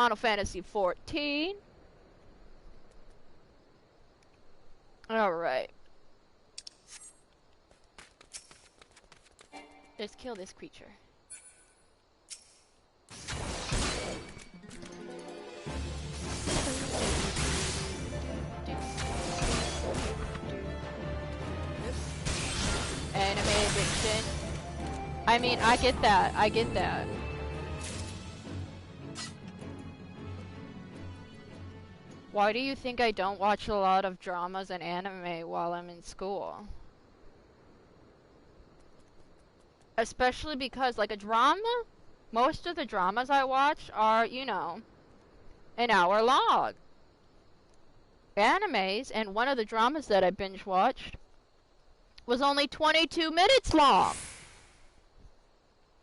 Final Fantasy 14. Alright. Let's kill this creature. Anime addiction. I mean, I get that. I get that. Why do you think I don't watch a lot of dramas and anime while I'm in school? Especially because, like, a drama, most of the dramas I watch are, you know, an hour long. Animes, and one of the dramas that I binge watched was only 22 minutes long.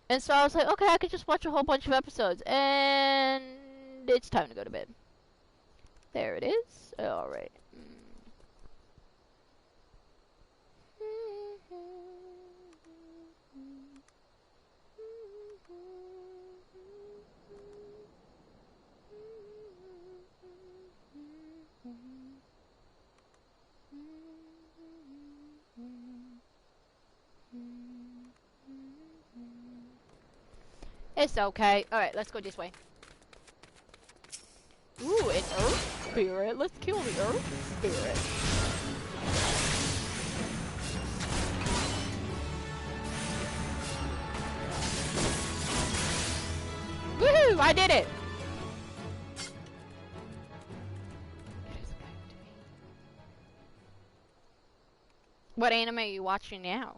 And so I was like, okay, I could just watch a whole bunch of episodes, and it's time to go to bed. There it is. Alright. It's okay. Alright, let's go this way. Ooh, an earth spirit. Let's kill the earth spirit. Woohoo! I did it! What anime are you watching now?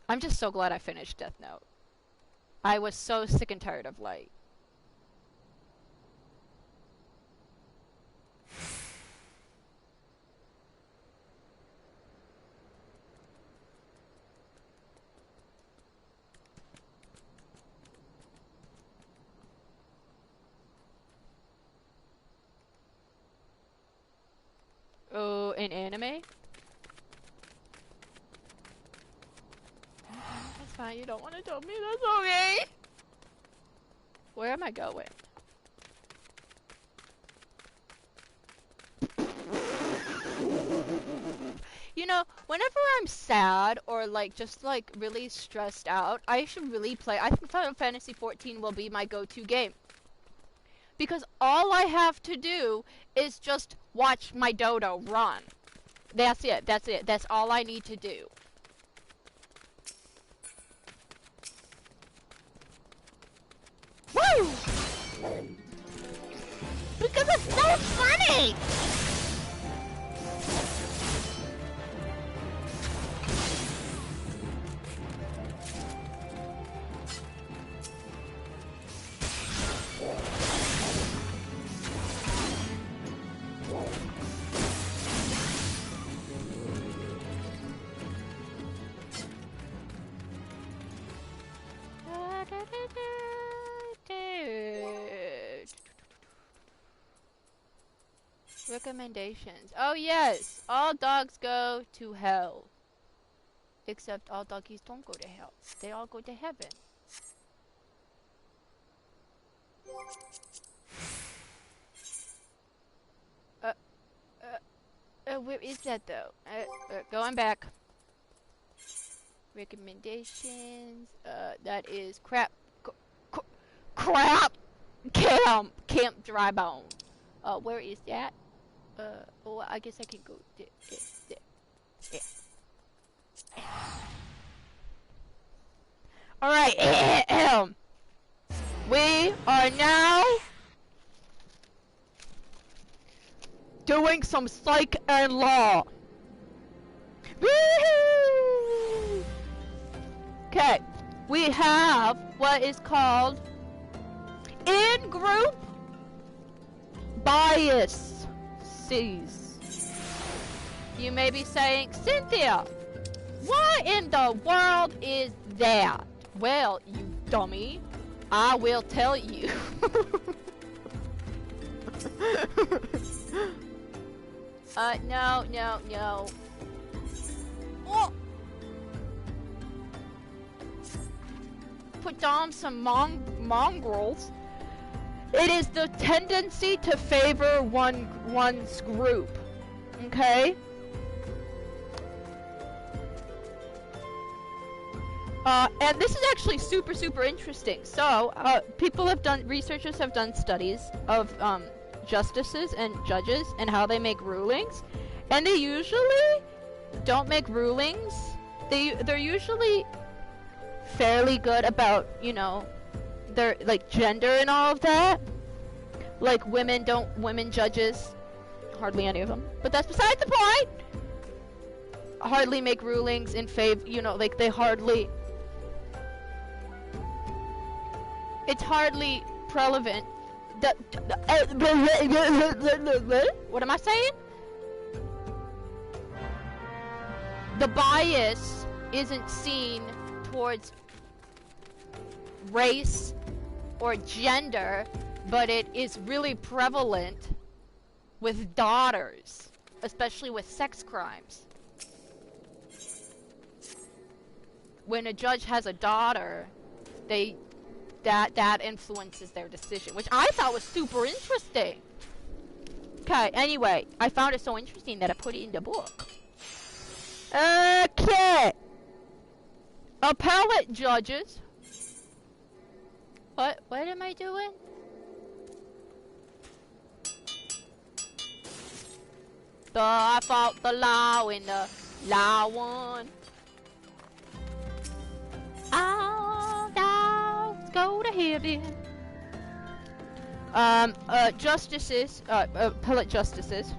I'm just so glad I finished Death Note. I was so sick and tired of Light. Oh, an anime? That's fine, you don't want to tell me, that's okay! Where am I going? You know, whenever I'm sad or like just like really stressed out, I should really play. I think Final Fantasy 14 will be my go-to game. Because all I have to do is just watch my dodo run. That's it, that's it. That's all I need to do. Woo! Because it's so funny! Recommendations. Oh yes, all dogs go to hell. Except all doggies don't go to hell. They all go to heaven. Where is that though? Going back. Recommendations. That is crap. Crap. Camp Dry Bone. Where is that? Oh, I guess I can go there. Alright, we are now doing some psych and law. Woohoo! Okay, we have what is called in-group bias. You may be saying, Cynthia, what in the world is that? Well, you dummy, I will tell you. No. Oh. put down some mongrels, it is the tendency to favor one's group. Okay? And this is actually super interesting. So, researchers have done studies of justices and judges and how they make rulings, and they usually don't make rulings. They're usually fairly good about, you know, their like gender and all of that. Like women judges, hardly any of them. But that's beside the point. Hardly make rulings in favor, you know, like they hardly. It's hardly relevant. What am I saying? The bias isn't seen towards race or gender, but it is really prevalent with daughters, especially with sex crimes. When a judge has a daughter, that influences their decision, which I thought was super interesting. Okay, anyway, I found it so interesting that I put it in the book. Okay. Appellate judges. What am I doing? I fought the law in the law won. All dogs go to heaven. Justices, appellate justices,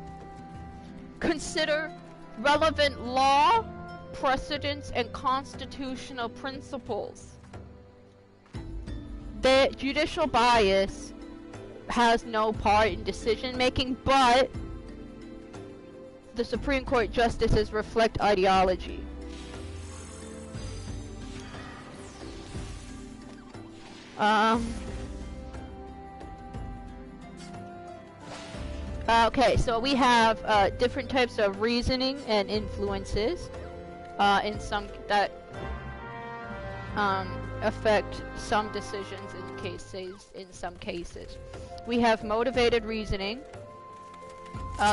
consider relevant law, precedents, and constitutional principles. The judicial bias has no part in decision making, but the Supreme Court justices reflect ideology. Okay, so we have different types of reasoning and influences in some that affect some decisions in some cases. We have motivated reasoning.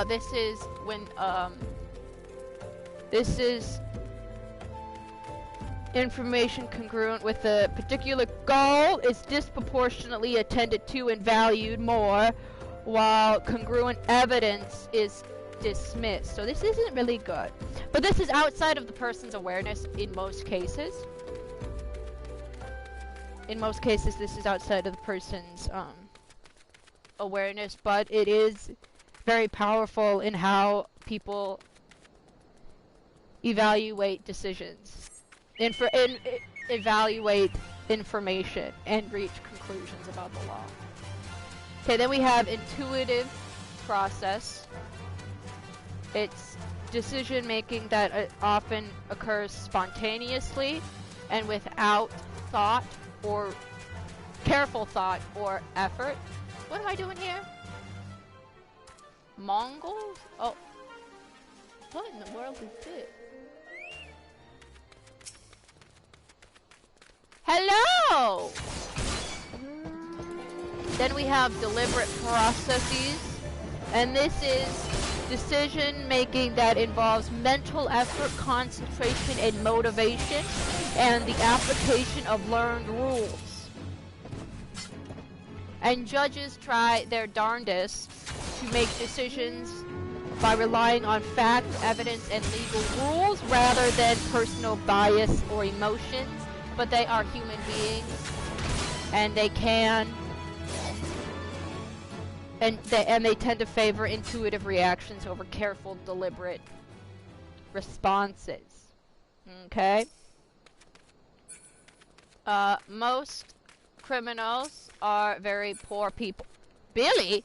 This is when this is information congruent with a particular goal is disproportionately attended to and valued more, while congruent evidence is dismissed. So this isn't really good. But this is outside of the person's awareness in most cases. In most cases, this is outside of the person's awareness, but it is very powerful in how people evaluate decisions, evaluate information, and reach conclusions about the law. Okay, then we have intuitive process. It's decision making that often occurs spontaneously and without thought or careful thought or effort. What am I doing here? Mongols? Oh. What in the world is this? Hello! Then we have deliberate processes, and this is decision making that involves mental effort, concentration, and motivation, and the application of learned rules. And judges try their darndest to make decisions by relying on fact, evidence, and legal rules rather than personal bias or emotions, but they are human beings, and they can and they tend to favor intuitive reactions over careful, deliberate responses. Okay? Most criminals are very poor people. Billy?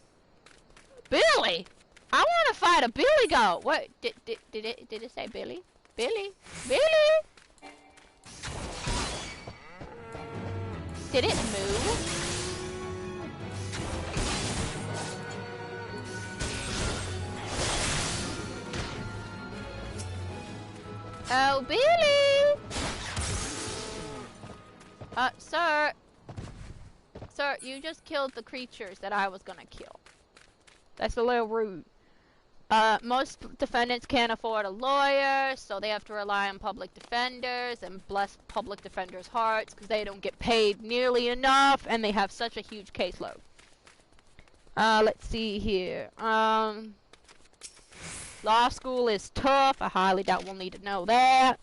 Billy? I want to fight a billy goat. What? Did it say Billy? Billy? Billy? Did it move? Oh, Billy! So Sir! Sir, you just killed the creatures that I was gonna kill. That's a little rude. Most defendants can't afford a lawyer, so they have to rely on public defenders, and bless public defenders' hearts, because they don't get paid nearly enough, and they have such a huge caseload. Let's see here. Law school is tough. I highly doubt we'll need to know that.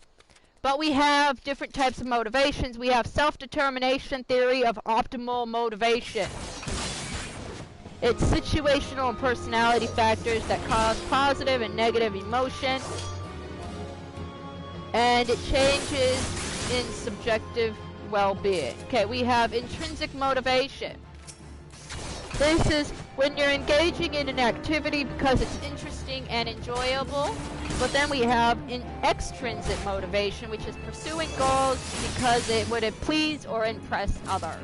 But we have different types of motivations. We have self-determination theory of optimal motivation. It's situational and personality factors that cause positive and negative emotion. And it changes in subjective well-being. Okay, we have intrinsic motivation. This is when you're engaging in an activity because it's interesting and enjoyable. But then we have an extrinsic motivation, which is pursuing goals because it would please or impress others.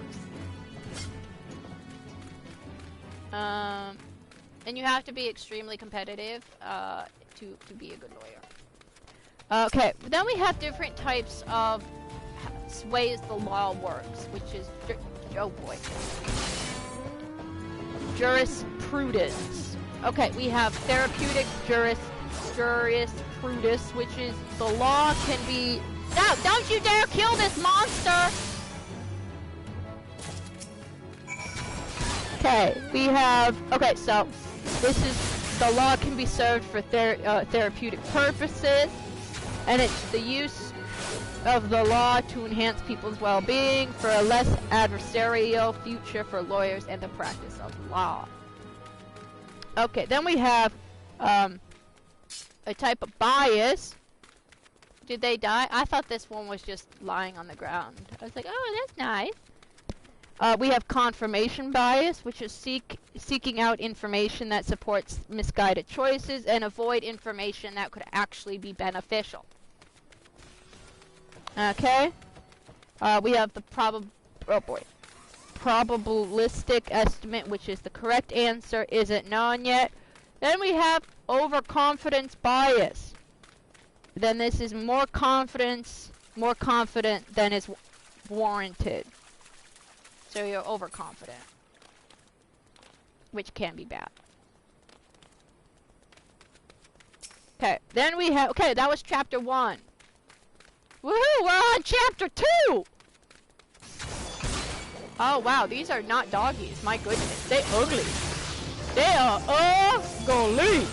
And you have to be extremely competitive to be a good lawyer. Okay, then we have different types of ways the law works, which is oh boy, jurisprudence. Okay, we have therapeutic jurisprudence, which is the law can be. No, don't you dare kill this monster! Okay, we have. Okay, so this is the law can be served for therapeutic purposes, and it's the use of the law to enhance people's well-being for a less adversarial future for lawyers and the practice of law. Okay, then we have a type of bias. Did they die? I thought this one was just lying on the ground. I was like, oh, that's nice. We have confirmation bias, which is seeking out information that supports misguided choices and avoid information that could actually be beneficial. Okay. We have the probabilistic estimate, which is the correct answer isn't known yet. Then we have overconfidence bias. Then this is more confident than is warranted. So you're overconfident, which can be bad. Okay, then we have, okay, that was chapter 1. Woohoo, we're on chapter 2! Oh wow, these are not doggies, my goodness, they ugly. They are ugly!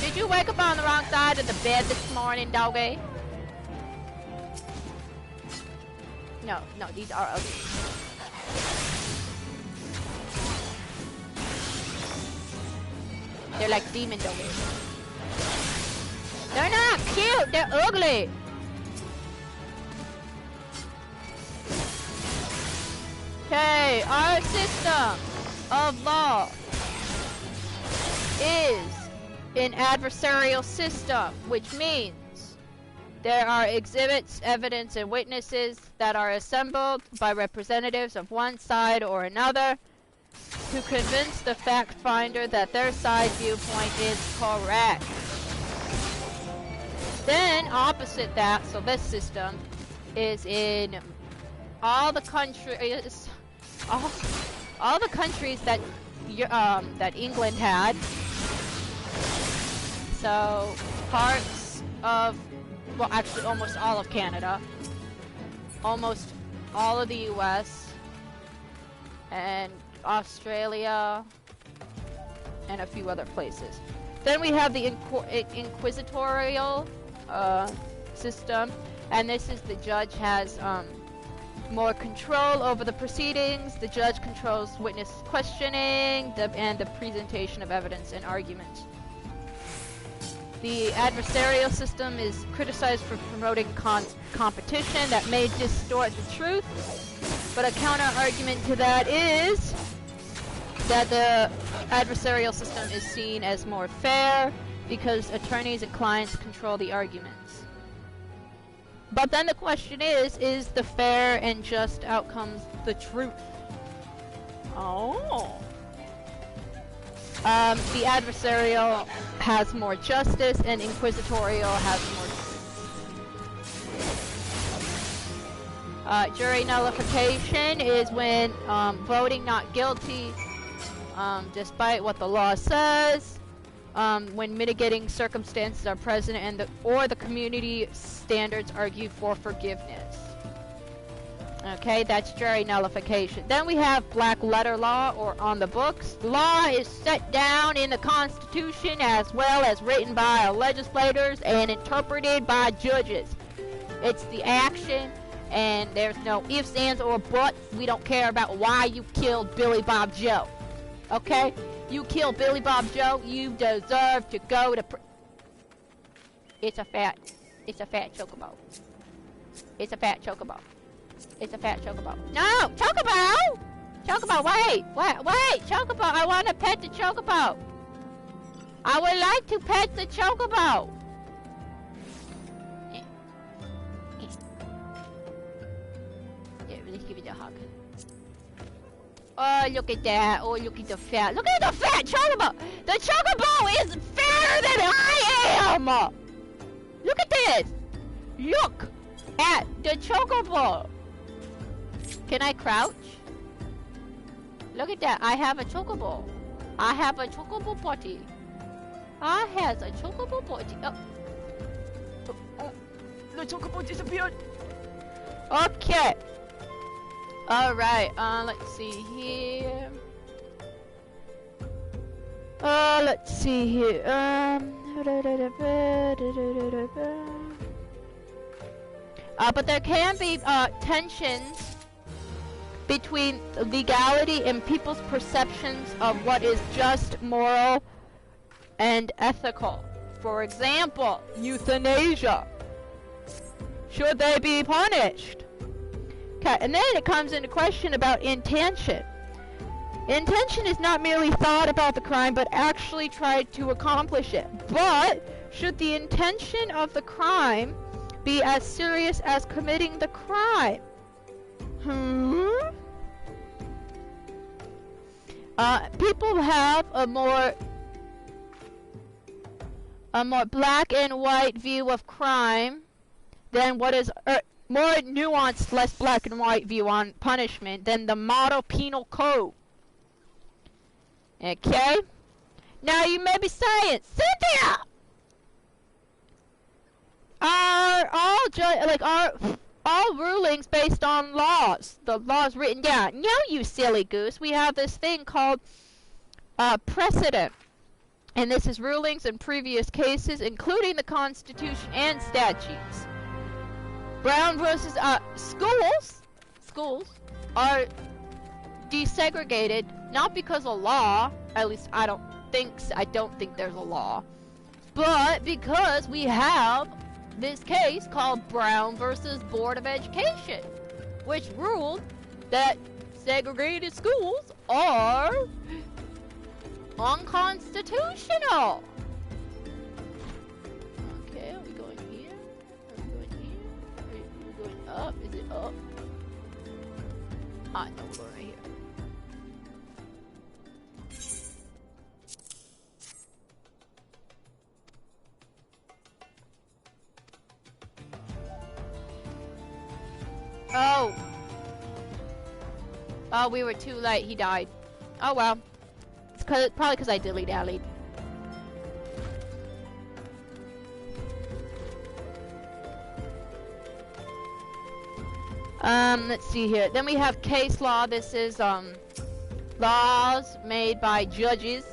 Did you wake up on the wrong side of the bed this morning, doggy? No, these are ugly. They're like demon doggies. They're not cute, they're ugly! Okay, our system of law is an adversarial system, which means there are exhibits, evidence, and witnesses that are assembled by representatives of one side or another to convince the fact finder that their side viewpoint is correct. Then, opposite that, so this system is in all the countries, all the countries that that England had. So parts of, well, actually almost all of Canada, almost all of the US, and Australia, and a few other places. Then we have the inquisitorial system, and this is the judge has more control over the proceedings. The judge controls witness questioning and the presentation of evidence and arguments. The adversarial system is criticized for promoting competition that may distort the truth, but a counter-argument to that is that the adversarial system is seen as more fair because attorneys and clients control the arguments. But then the question is the fair and just outcomes the truth? Oh. The adversarial has more justice and inquisitorial has more truth. Jury nullification is when voting not guilty, despite what the law says, when mitigating circumstances are present and or the community standards argue for forgiveness. Okay, that's jury nullification. Then we have black letter law, or on the books. Law is set down in the Constitution as well as written by legislators and interpreted by judges. It's the action, and there's no ifs, ands, or buts. We don't care about why you killed Billy Bob Joe. Okay? You killed Billy Bob Joe, you deserve to go to It's a fat chocobo. It's a fat chocobo. It's a fat chocobo. No! Chocobo! Chocobo, wait! Chocobo, I want to pet the chocobo. I would like to pet the chocobo. Yeah, let's give it a hug. Oh, look at that. Oh, look at the fat. Look at the fat chocobo! The chocobo is fatter than I am! Look at this! Look at the chocobo! Can I crouch? Look at that. I have a chocobo. I have a chocobo potty. I has a chocobo potty. Oh. The chocobo disappeared. Okay. Alright. Let's see here. Let's see here. But there can be tensions between legality and people's perceptions of what is just, moral, and ethical. For example, euthanasia. Should they be punished? Okay, and then it comes into question about intention. Intention is not merely thought about the crime, but actually tried to accomplish it. But should the intention of the crime be as serious as committing the crime? People have a more black and white view of crime than what is more nuanced, less black and white view on punishment than the model penal code. Okay? Now you may be saying, Cynthia! Are all rulings based on laws? The laws written down. No, you silly goose. We have this thing called precedent. And this is rulings in previous cases, including the Constitution and statutes. Brown versus schools are desegregated not because of law, at least I don't think there's a law, but because we have this case called Brown versus Board of Education, which ruled that segregated schools are unconstitutional. Okay, are we going here? Are we going here? Are we going up? Is it up? Ah, no, we're going right here. Oh, we were too late. He died. Oh well. It's probably because I dilly-dallied. Let's see here. Then we have case law. This is laws made by judges.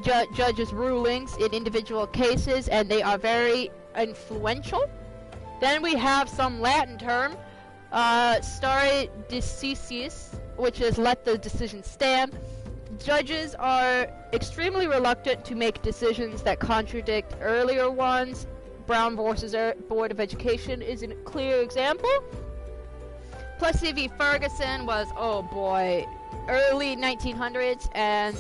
Judges' rulings in individual cases, and they are very influential. Then we have some Latin term, stare decisis, which is let the decision stand. Judges are extremely reluctant to make decisions that contradict earlier ones. Brown versus Board of Education is a clear example. Plessy v. Ferguson was, oh boy, early 1900s, and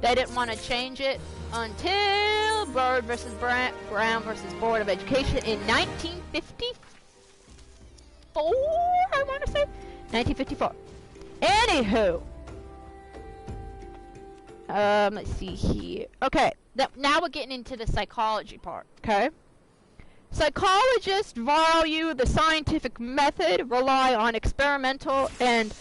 they didn't want to change it until Bird versus Brown versus Board of Education in 1954, I want to say? 1954. Anywho. Let's see here. Okay, now we're getting into the psychology part, okay? Psychologists value the scientific method, rely on experimental and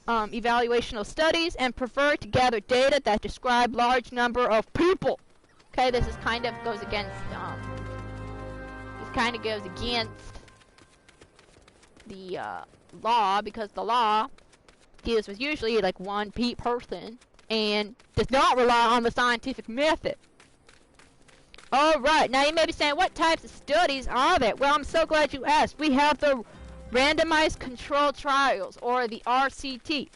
evaluational studies, and prefer to gather data that describe large number of people. Okay, this is kind of goes against the law, because the law deals with usually like one person and does not rely on the scientific method. Alright, now you may be saying, what types of studies are there? Well, I'm so glad you asked. We have the randomized controlled trials, or the RCT.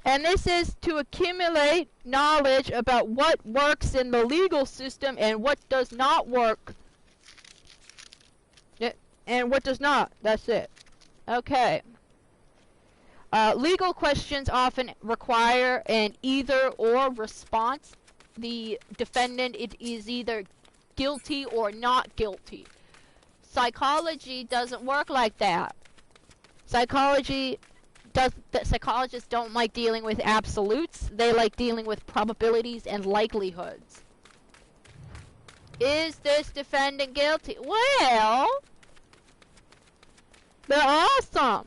And this is to accumulate knowledge about what works in the legal system and what does not work. And what does not. That's it. Okay. Legal questions often require an either-or response. The defendant is either guilty or not guilty. Psychology doesn't work like that. Psychologists don't like dealing with absolutes. They like dealing with probabilities and likelihoods. Is this defendant guilty? Well, there are some.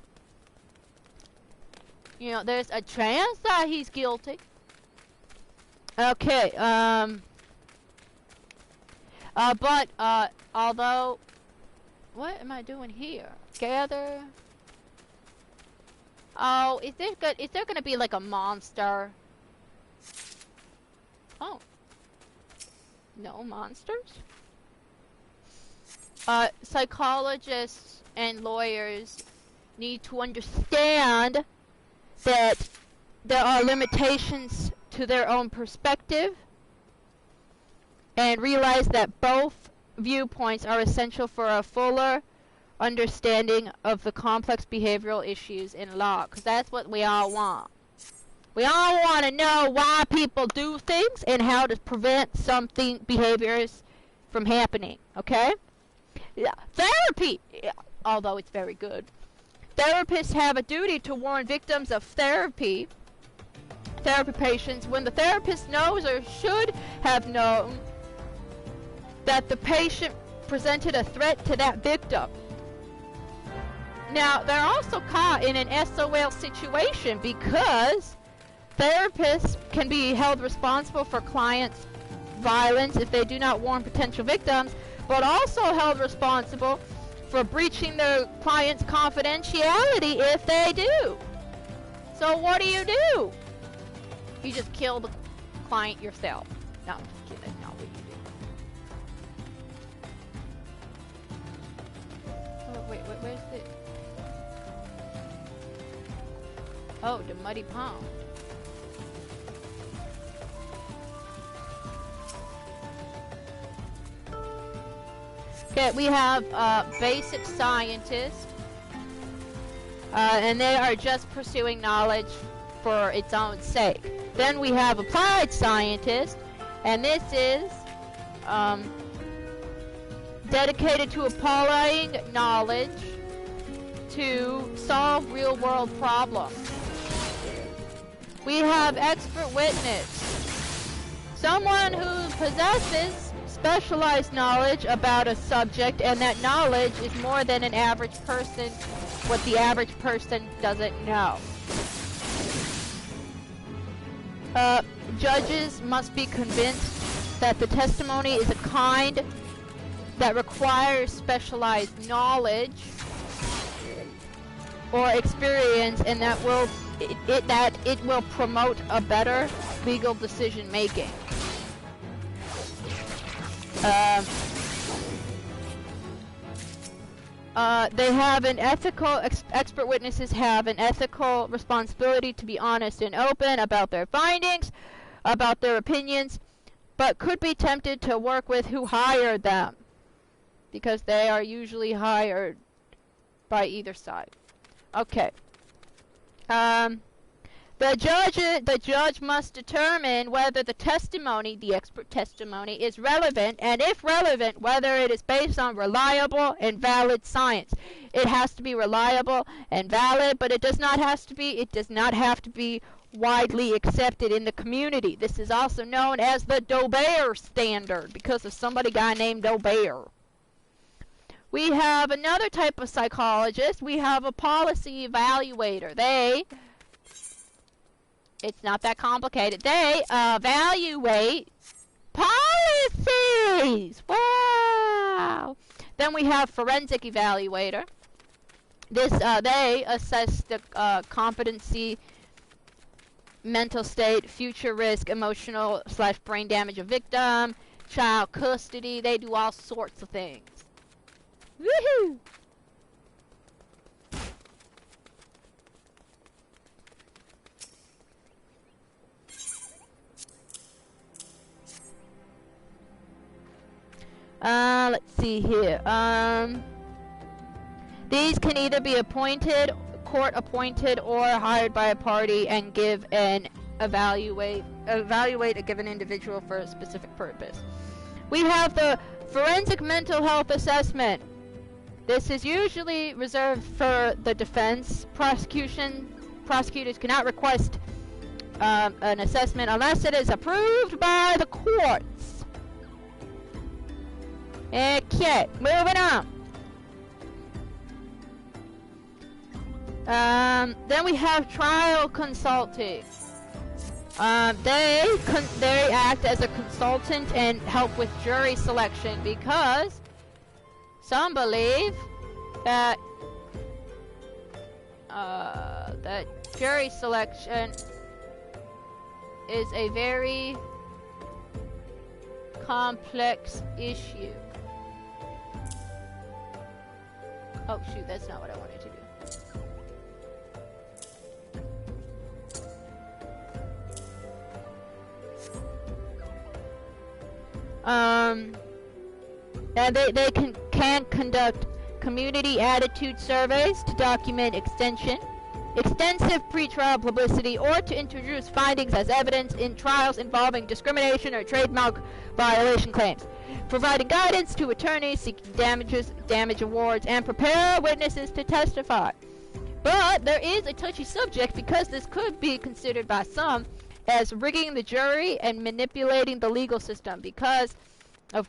You know, there's a chance that he's guilty. Okay, although, what am I doing here? Gather. Oh, is there gonna be like a monster? Oh. No monsters? Psychologists and lawyers need to understand that there are limitations to their own perspective, and realize that both viewpoints are essential for a fuller understanding of the complex behavioral issues in law, because that's what we all want. We all want to know why people do things and how to prevent behaviors from happening, okay? Yeah. Therapy, although it's very good. Therapists have a duty to warn victims of therapy patients when the therapist knows or should have known that the patient presented a threat to that victim. Now, they're also caught in an SOL situation because therapists can be held responsible for clients' violence if they do not warn potential victims, but also held responsible for breaching their client's confidentiality if they do. So what do? You just kill the client yourself. No, I'm just kidding. Not what you do. Oh, wait, where's the... Oh, the muddy pond. Okay, we have basic scientists, and they are just pursuing knowledge for its own sake. Then we have applied scientists, and this is dedicated to applying knowledge to solve real-world problems. We have expert witness, someone who possesses specialized knowledge about a subject, and that knowledge is more than an average person, what the average person doesn't know. Judges must be convinced that the testimony is a kind that requires specialized knowledge or experience, and that it will promote a better legal decision making. They have an ethical, expert witnesses have an ethical responsibility to be honest and open about their findings, about their opinions, but could be tempted to work with who hired them, because they are usually hired by either side. Okay. The judge must determine whether the testimony, the expert testimony, is relevant, and if relevant, whether it is based on reliable and valid science. It has to be reliable and valid, but it does not have to be widely accepted in the community. This is also known as the Dober standard, because of guy named Dober. We have another type of psychologist. We have a policy evaluator. It's not that complicated. They evaluate policies. Wow. Then we have forensic evaluator. They assess the competency, mental state, future risk, emotional / brain damage of victim, child custody. They do all sorts of things. Woohoo! Let's see here. These can either be appointed, court appointed, or hired by a party and give and evaluate a given individual for a specific purpose. We have the forensic mental health assessment. This is usually reserved for the defense. Prosecutors cannot request an assessment unless it is approved by the courts. Okay, moving on. Then we have trial consulting. They act as a consultant and help with jury selection because some believe that that jury selection is a very complex issue. Oh shoot, that's not what I wanted to do. And they can conduct community attitude surveys to document extensive pretrial publicity or to introduce findings as evidence in trials involving discrimination or trademark violation claims, providing guidance to attorneys seeking damage awards, and prepare witnesses to testify. But there is a touchy subject because this could be considered by some as rigging the jury and manipulating the legal system because of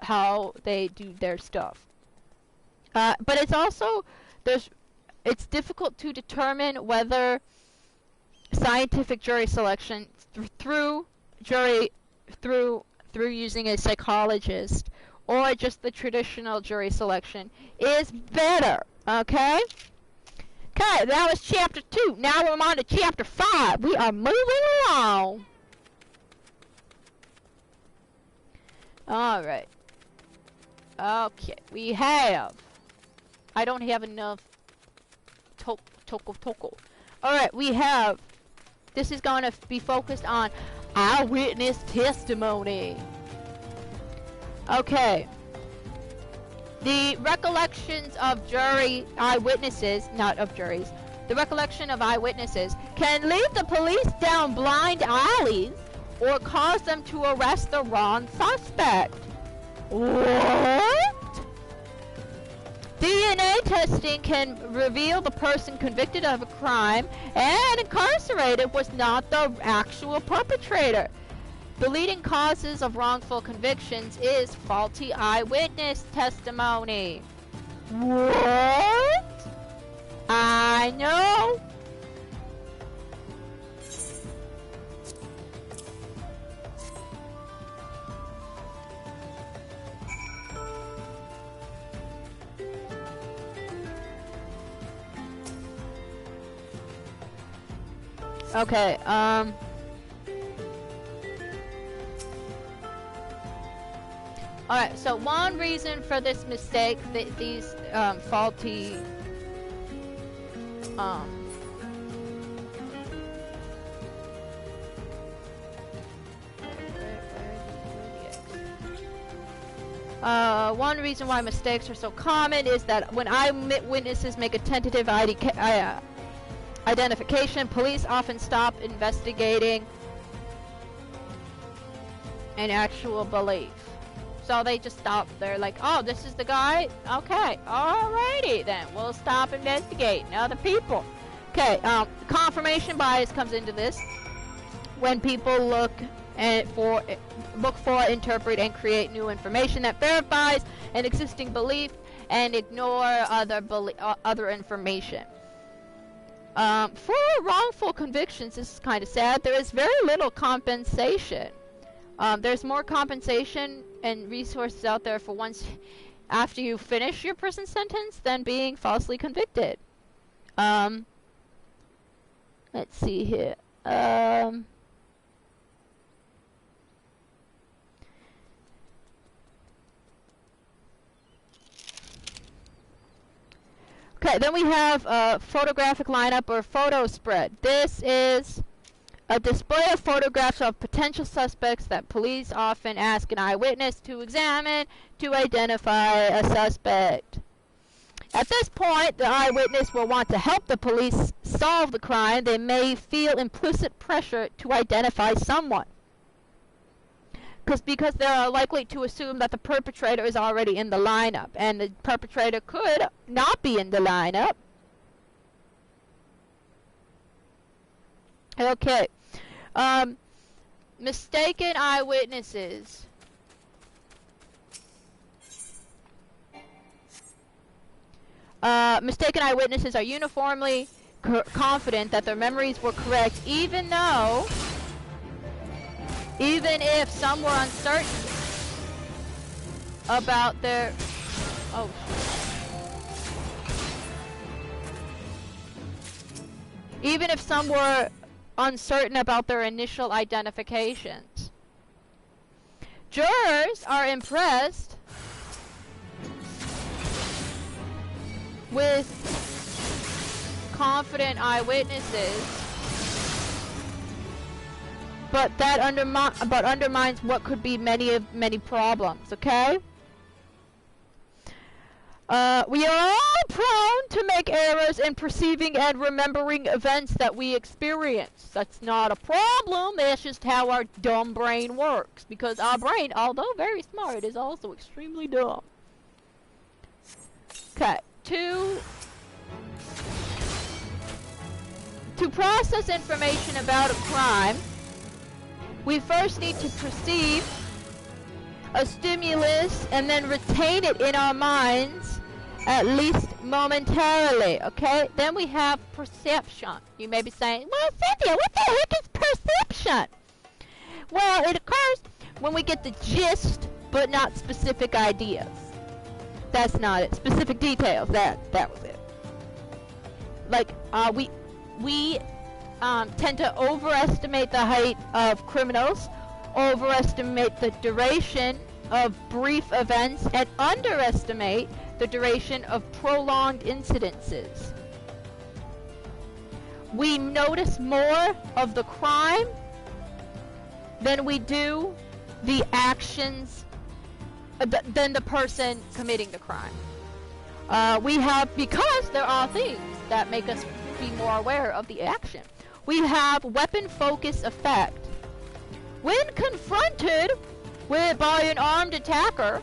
how they do their stuff. But it's also it's difficult to determine whether scientific jury selection through using a psychologist or just the traditional jury selection is better. Okay, that was chapter 2. Now we're on to chapter 5. We are moving along. Alright. Okay, we have... I don't have enough... Toko. Alright, we have... This is going to be focused on eyewitness testimony. Okay. The recollections of eyewitnesses, not of juries, the recollection of eyewitnesses can lead the police down blind alleys or cause them to arrest the wrong suspect. What? DNA testing can reveal the person convicted of a crime and incarcerated was not the actual perpetrator. The leading causes of wrongful convictions is faulty eyewitness testimony. What? I know. Okay, alright, so one reason for this mistake, these faulty one reason why mistakes are so common is that when eyewitnesses make a tentative identification, police often stop investigating an actual belief. So they just stop. They're like, oh, this is the guy? Okay, alrighty then. We'll stop investigating other people. Okay, confirmation bias comes into this. When people look and look for, interpret, and create new information that verifies an existing belief and ignore other information. For wrongful convictions, this is kind of sad. There is very little compensation. There's more compensation and resources out there for once after you finish your prison sentence than being falsely convicted. Let's see here. Okay, then we have a photographic lineup or photo spread. This is a display of photographs of potential suspects that police often ask an eyewitness to examine to identify a suspect. At this point, the eyewitness will want to help the police solve the crime. They may feel implicit pressure to identify someone, because they are likely to assume that the perpetrator is already in the lineup, and the perpetrator could not be in the lineup. Okay. Mistaken eyewitnesses. Mistaken eyewitnesses are uniformly confident that their memories were correct, even if some were uncertain about their... Oh, even if some were uncertain about their initial identifications. Jurors are impressed with confident eyewitnesses, but that undermines what could be many problems. Okay. We are all prone to make errors in perceiving and remembering events that we experience. That's not a problem. That's just how our dumb brain works. Because our brain, although very smart, is also extremely dumb. Okay. To process information about a crime, we first need to perceive a stimulus and then retain it in our minds, at least momentarily, okay? Then we have perception. You may be saying, well, Cynthia, what the heck is perception? Well, it occurs when we get the gist, but not specific ideas. That's not it. Specific details, that was it. Like, we tend to overestimate the height of criminals, overestimate the duration of brief events, and underestimate the duration of prolonged incidences. We notice more of the crime than we do the actions, than the person committing the crime. Because there are things that make us be more aware of the action. We have weapon focus effect. When confronted by an armed attacker,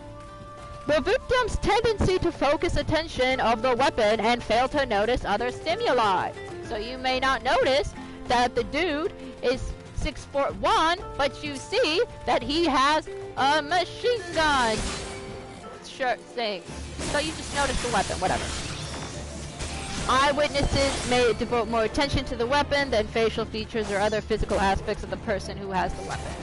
the victim's tendency to focus attention of the weapon and fail to notice other stimuli. So you may not notice that the dude is 6'1", but you see that he has a machine gun. Sure thing. So you just notice the weapon, whatever. Eyewitnesses may devote more attention to the weapon than facial features or other physical aspects of the person who has the weapon.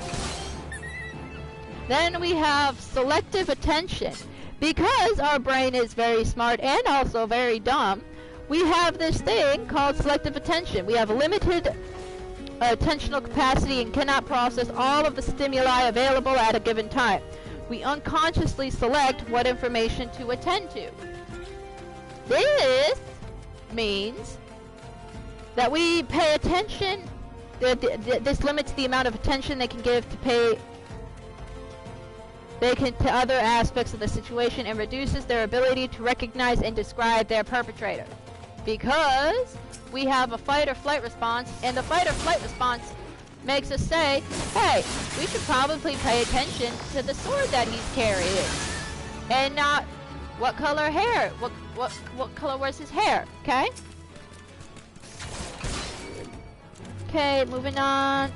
Then we have selective attention. Because our brain is very smart and also very dumb, we have this thing called selective attention. We have limited attentional capacity and cannot process all of the stimuli available at a given time. We unconsciously select what information to attend to. This means that we pay attention. This limits the amount of attention they can give to other aspects of the situation and reduces their ability to recognize and describe their perpetrator. Because we have a fight or flight response, and the fight or flight response makes us say, hey, we should probably pay attention to the sword that he's carrying, and not what color hair, what color was his hair, okay? Okay, moving on.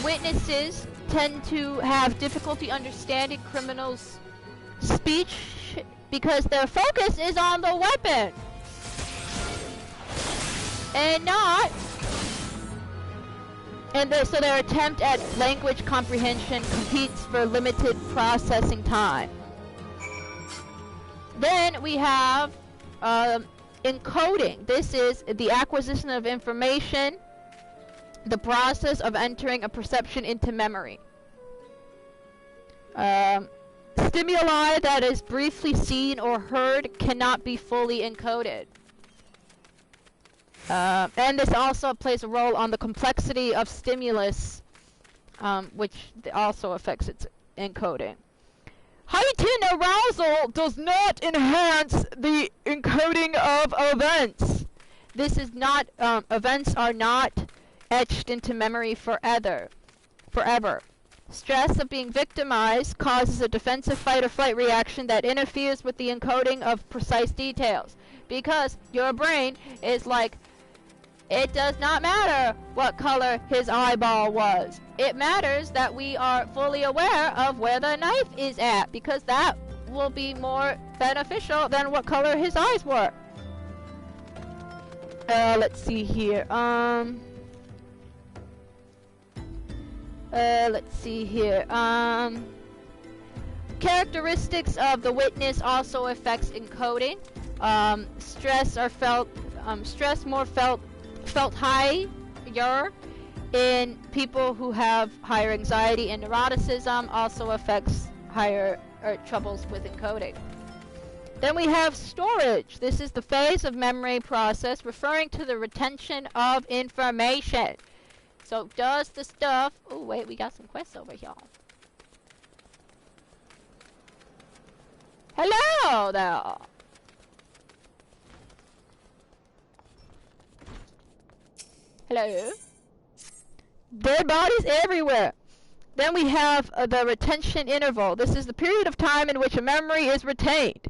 Witnesses tend to have difficulty understanding criminals' speech because their focus is on the weapon and not, so their attempt at language comprehension competes for limited processing time. Then we have encoding. This is the acquisition of information, the process of entering a perception into memory. Stimuli that is briefly seen or heard cannot be fully encoded. And this also plays a role on the complexity of stimulus, which also affects its encoding. Heightened arousal does not enhance the encoding of events. This is not, events are not etched into memory forever. Stress of being victimized causes a defensive fight or flight reaction that interferes with the encoding of precise details. Because your brain is like, it does not matter what color his eyeball was. It matters that we are fully aware of where the knife is at, because that will be more beneficial than what color his eyes were. Let's see here. Let's see here. Characteristics of the witness also affects encoding. Stress more felt higher in people who have higher anxiety, and neuroticism also affects higher troubles with encoding. Then we have storage. This is the phase of memory process referring to the retention of information. So does the stuff... Oh wait, we got some quests over here. Hello there. Hello. Dead bodies everywhere. Then we have the retention interval. This is the period of time in which a memory is retained.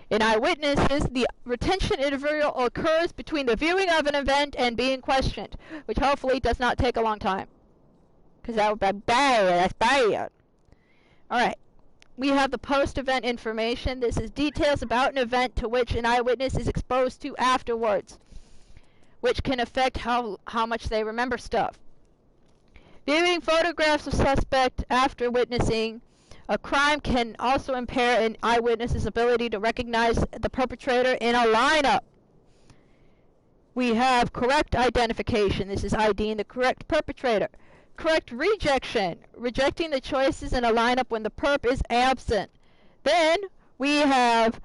In eyewitnesses, the retention interval occurs between the viewing of an event and being questioned, which hopefully does not take a long time. Because that would be bad. That's bad. Alright. We have the post-event information. This is details about an event to which an eyewitness is exposed to afterwards, which can affect how much they remember stuff. Viewing photographs of suspect after witnessing a crime can also impair an eyewitness's ability to recognize the perpetrator in a lineup. We have correct identification. This is IDing the correct perpetrator. Correct rejection. Rejecting the choices in a lineup when the perp is absent. Then we have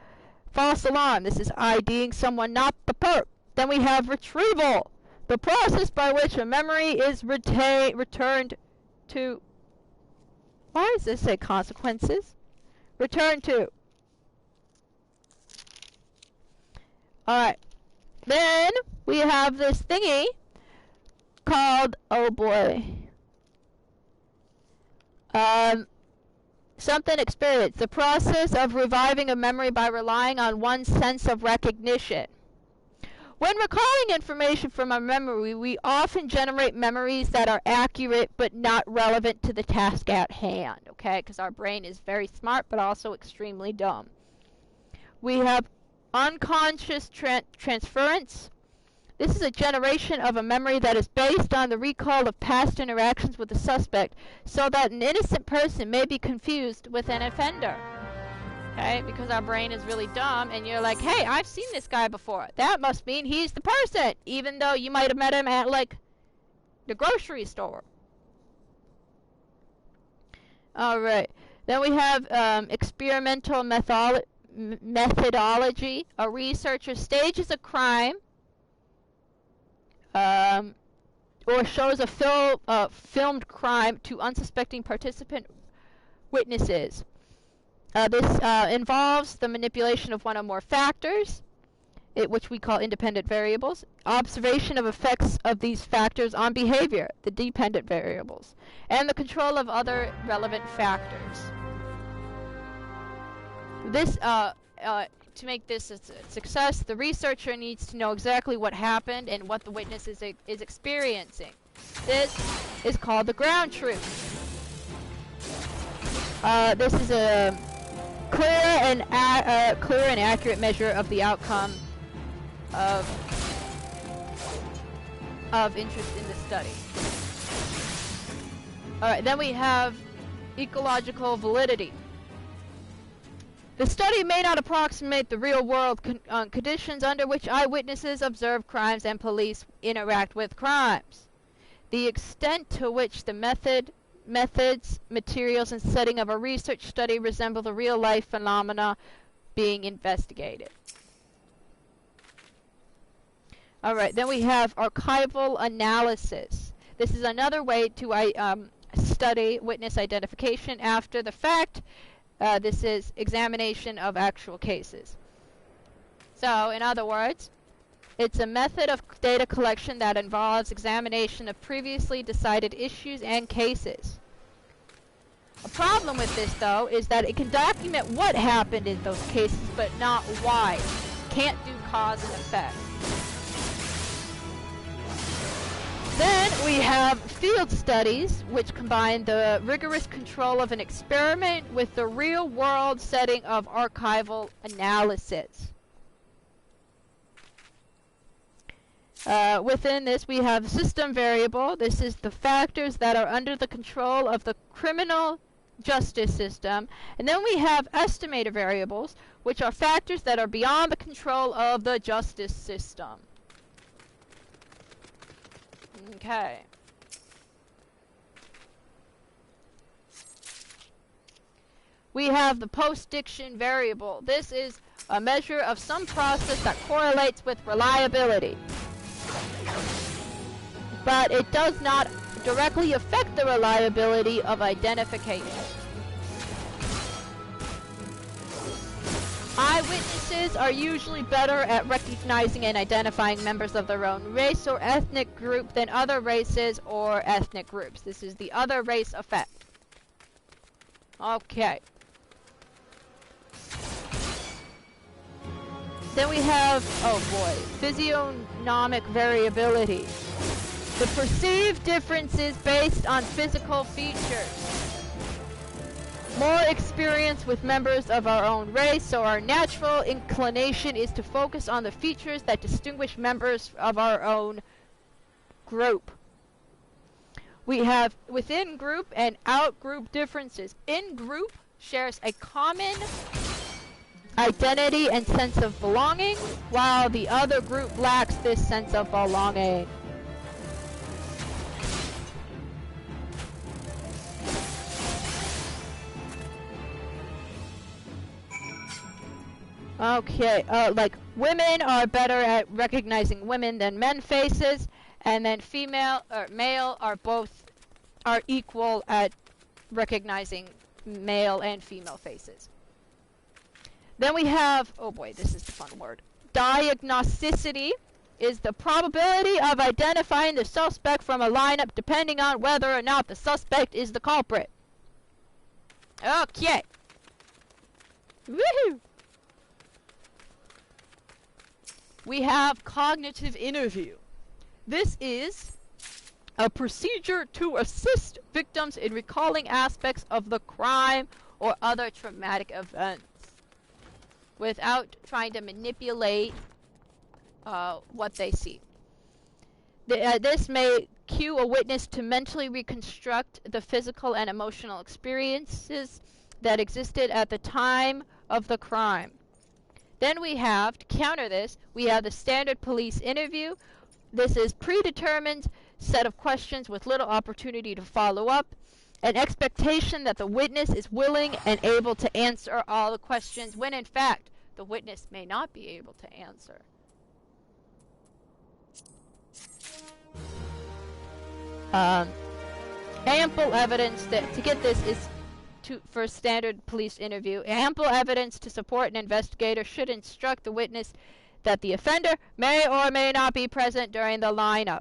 false alarm. This is IDing someone not the perp. Then we have retrieval. The process by which a memory is returned to... Why does this say consequences? Return to. Alright. Then we have this thingy called, oh boy. Something experience. The process of reviving a memory by relying on one's sense of recognition. When recalling information from our memory, we often generate memories that are accurate but not relevant to the task at hand, okay? Because our brain is very smart but also extremely dumb. We have unconscious transference. This is a generation of a memory that is based on the recall of past interactions with the suspect so that an innocent person may be confused with an offender. Okay, because our brain is really dumb, and you're like, hey, I've seen this guy before. That must mean he's the person, even though you might have met him at, like, the grocery store. Alright, then we have experimental methodology. A researcher stages a crime, or shows a filmed crime to unsuspecting participant witnesses. This involves the manipulation of one or more factors, which we call independent variables, observation of effects of these factors on behavior, the dependent variables, and the control of other relevant factors. This to make this a success, the researcher needs to know exactly what happened and what the witness is experiencing. This is called the ground truth. This is a clear and accurate measure of the outcome of interest in the study. Alright, then we have ecological validity. The study may not approximate the real-world conditions under which eyewitnesses observe crimes and police interact with crimes. The extent to which the methods, materials, and setting of a research study resemble the real-life phenomena being investigated. Alright, then we have archival analysis. This is another way to study witness identification after the fact. This is examination of actual cases. So, in other words, it's a method of data collection that involves examination of previously decided issues and cases. A problem with this, though, is that it can document what happened in those cases, but not why. It can't do cause and effect. Then we have field studies, which combine the rigorous control of an experiment with the real-world setting of archival analysis. Within this, we have system variable. This is the factors that are under the control of the criminal justice system. And then we have estimator variables, which are factors that are beyond the control of the justice system. Okay. We have the post-diction variable. This is a measure of some process that correlates with reliability. But it does not directly affect the reliability of identification. Eyewitnesses are usually better at recognizing and identifying members of their own race or ethnic group than other races or ethnic groups. This is the other race effect. Okay. Then we have, oh boy, physiognomic variability. The perceived differences based on physical features. More experience with members of our own race, so our natural inclination is to focus on the features that distinguish members of our own group. We have within group and out group differences. In group shares a common identity and sense of belonging, while the other group lacks this sense of belonging. Okay, like women are better at recognizing women than men faces, and then female or male are equal at recognizing male and female faces. Then we have, oh boy, this is the fun word. Diagnosticity is the probability of identifying the suspect from a lineup depending on whether or not the suspect is the culprit. Okay. Woohoo! We have cognitive interview. This is a procedure to assist victims in recalling aspects of the crime or other traumatic events without trying to manipulate what they see. This may cue a witness to mentally reconstruct the physical and emotional experiences that existed at the time of the crime. Then we have, to counter this, we have the standard police interview. This is predetermined set of questions with little opportunity to follow up. An expectation that the witness is willing and able to answer all the questions when in fact the witness may not be able to answer. Ample evidence that to get this is for standard police interview. Ample evidence to support an investigator should instruct the witness that the offender may or may not be present during the lineup.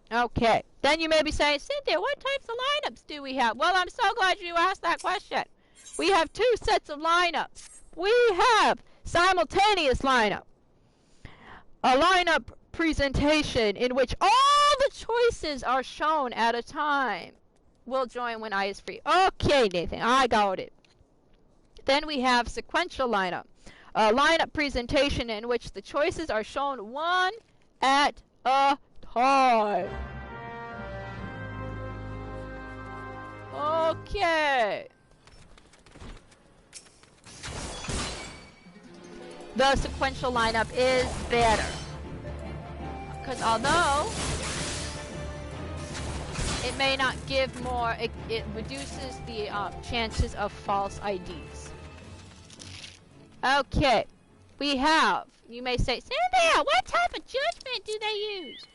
Okay. Then you may be saying, Cynthia, what types of lineups do we have? Well, I'm so glad you asked that question. We have two sets of lineups. We have Simultaneous lineup. A lineup presentation in which all the choices are shown at a time. Will join when I is free. Okay, Nathan, I got it. Then we have sequential lineup. A lineup presentation in which the choices are shown one at a time. Okay. The sequential lineup is better. Because although it may not give more, it reduces the chances of false IDs. Okay. We have, you may say, Cynthia, what type of judgment do they use?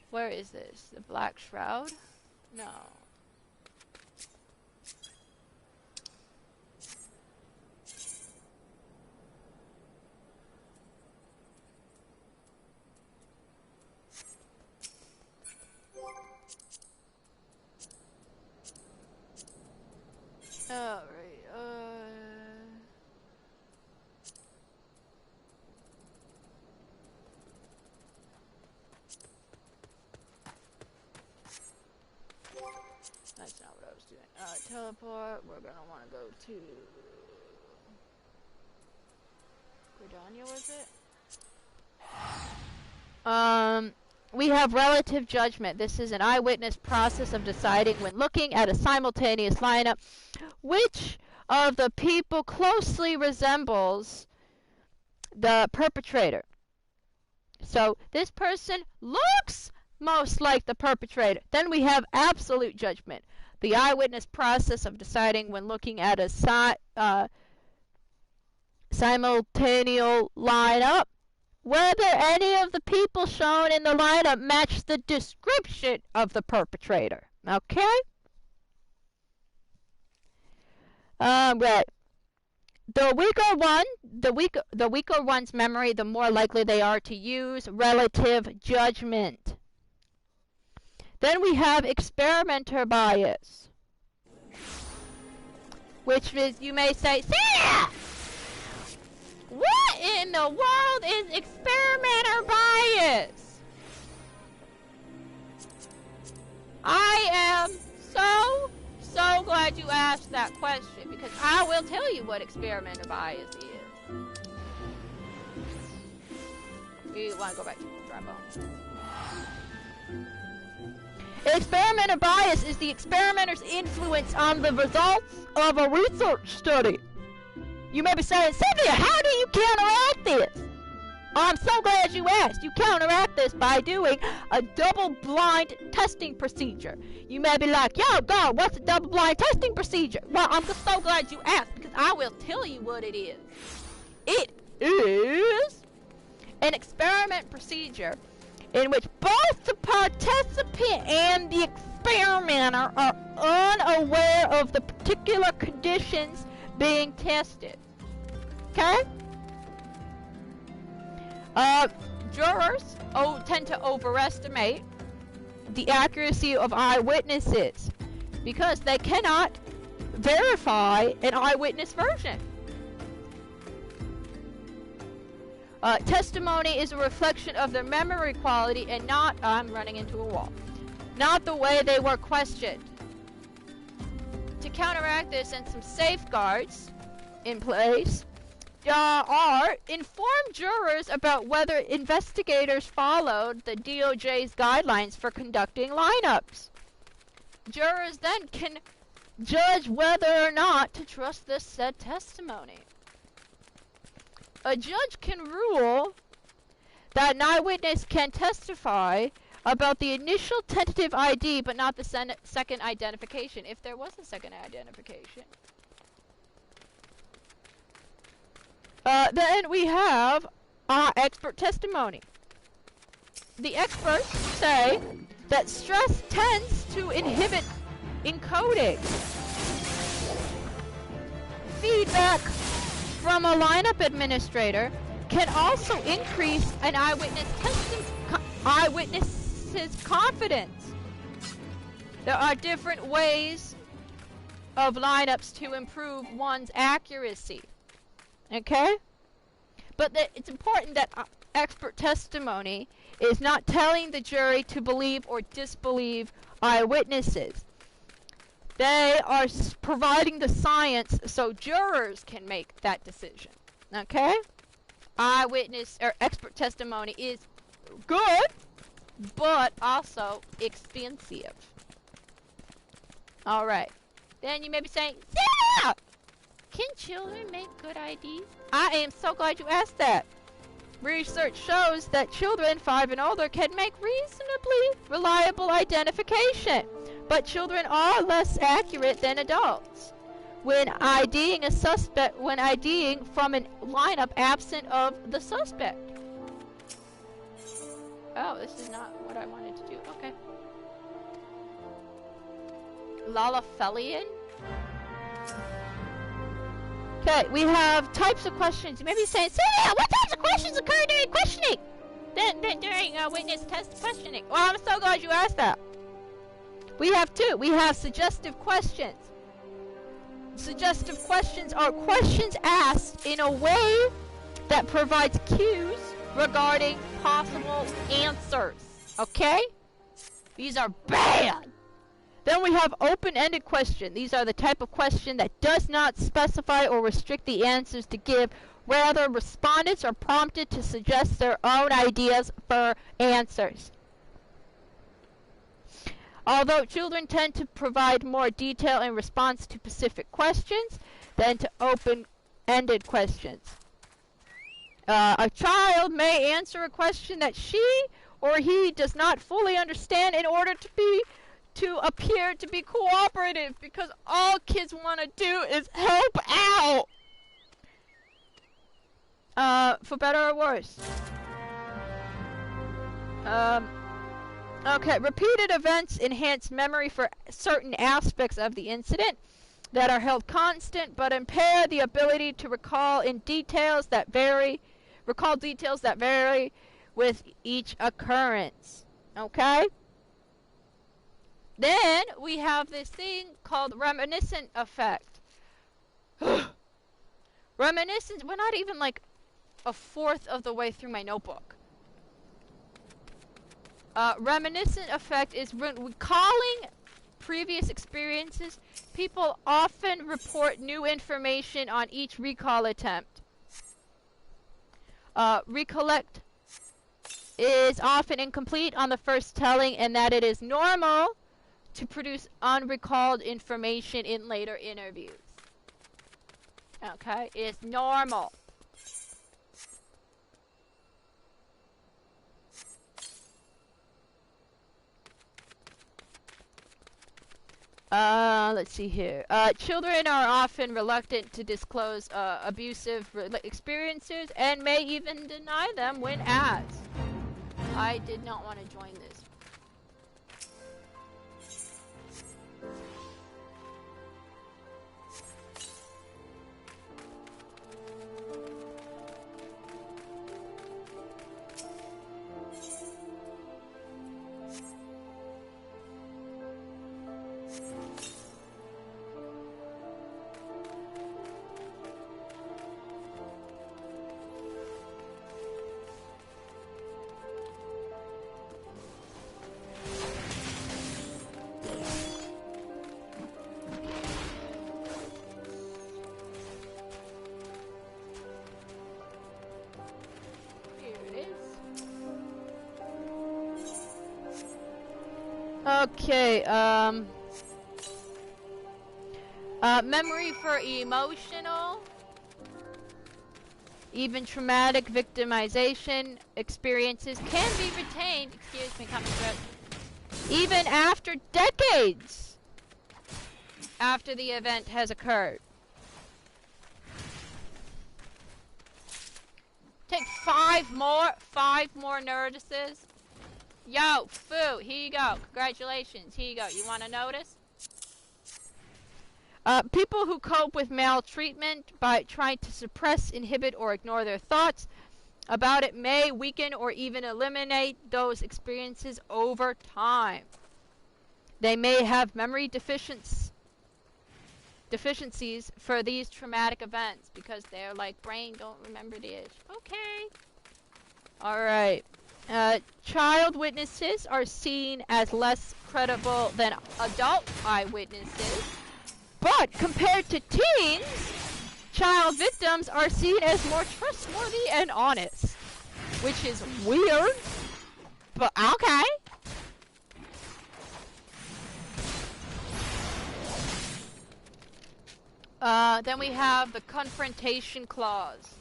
Where is this? The Black Shroud? No. Alright, that's not what I was doing. Teleport, we're gonna wanna go to Gridania, was it? We have relative judgment. This is an eyewitness process of deciding when looking at a simultaneous lineup which of the people closely resembles the perpetrator. So this person looks most like the perpetrator. Then we have absolute judgment. The eyewitness process of deciding when looking at a simultaneous lineup whether any of the people shown in the lineup match the description of the perpetrator. Okay? Right. The weaker one's memory, the more likely they are to use relative judgment. Then we have experimenter bias, which is, you may say, Cynthia! What in the world is experimenter bias? I am so glad you asked that question, because I will tell you what experimenter bias is. We want to go back to the dry bone. Experimenter bias is the experimenter's influence on the results of a research study. You may be saying, Cynthia, how do you counteract this? I'm so glad you asked. You counteract this by doing a double-blind testing procedure. You may be like, yo, God, what's a double-blind testing procedure? Well, I'm just so glad you asked, because I will tell you what it is. It is an experiment procedure in which both the participant and the experimenter are unaware of the particular conditions being tested. Okay? Jurors tend to overestimate the accuracy of eyewitnesses because they cannot verify an eyewitness version. Testimony is a reflection of their memory quality and not, I'm running into a wall, not the way they were questioned. To counteract this, and some safeguards in place are inform jurors about whether investigators followed the DOJ's guidelines for conducting lineups. Jurors then can judge whether or not to trust this said testimony. A judge can rule that an eyewitness can testify about the initial tentative ID but not the second identification, if there was a second identification. Then we have expert testimony. The experts say that stress tends to inhibit encoding. Feedback from a lineup administrator can also increase an eyewitness's confidence. There are different ways of lineups to improve one's accuracy. Okay? But it's important that expert testimony is not telling the jury to believe or disbelieve eyewitnesses. They are providing the science so jurors can make that decision. Okay? Eyewitness or expert testimony is good, but also expensive. Alright. Then you may be saying, yeah! Can children make good IDs? I am so glad you asked that. Research shows that children 5 and older can make reasonably reliable identification, but children are less accurate than adults when IDing a suspect, when IDing from a lineup absent of the suspect. Oh, this is not what I wanted to do. Okay. Lalafelian? Okay, we have types of questions. You may be saying, Cynthia, what types of questions occur during questioning? During witness test questioning. Well, I'm so glad you asked that. We have two. We have suggestive questions. Suggestive questions are questions asked in a way that provides cues regarding possible answers. Okay? These are bad. Then we have open-ended question. These are the type of question that does not specify or restrict the answers to give. Rather, respondents are prompted to suggest their own ideas for answers. Although children tend to provide more detail in response to specific questions than to open-ended questions. A child may answer a question that she or he does not fully understand in order to appear to be cooperative, because all kids want to do is help out. For better or worse. Okay, repeated events enhance memory for certain aspects of the incident that are held constant, but impair the ability to recall details that vary with each occurrence. Okay? Then we have this thing called reminiscent effect. Reminiscence, we're not even like a fourth of the way through my notebook. Reminiscent effect is recalling previous experiences. People often report new information on each recall attempt. Recollect is often incomplete on the first telling, and that it is normal to produce unrecalled information in later interviews. Okay, it's normal. Let's see here. Children are often reluctant to disclose abusive experiences and may even deny them when asked. I did not want to join this. Okay, memory for emotional, even traumatic victimization experiences can be retained, excuse me, coming through, even after decades after the event has occurred. Take five more notices. Yo, Foo, here you go. Congratulations. Here you go. You want to notice? People who cope with maltreatment by trying to suppress, inhibit, or ignore their thoughts about it may weaken or even eliminate those experiences over time. They may have memory deficiency. deficiencies for these traumatic events because their like brain don't remember this. Okay. All right. Child witnesses are seen as less credible than adult eyewitnesses, but compared to teens, child victims are seen as more trustworthy and honest, which is weird, but okay. Then we have the confrontation clause.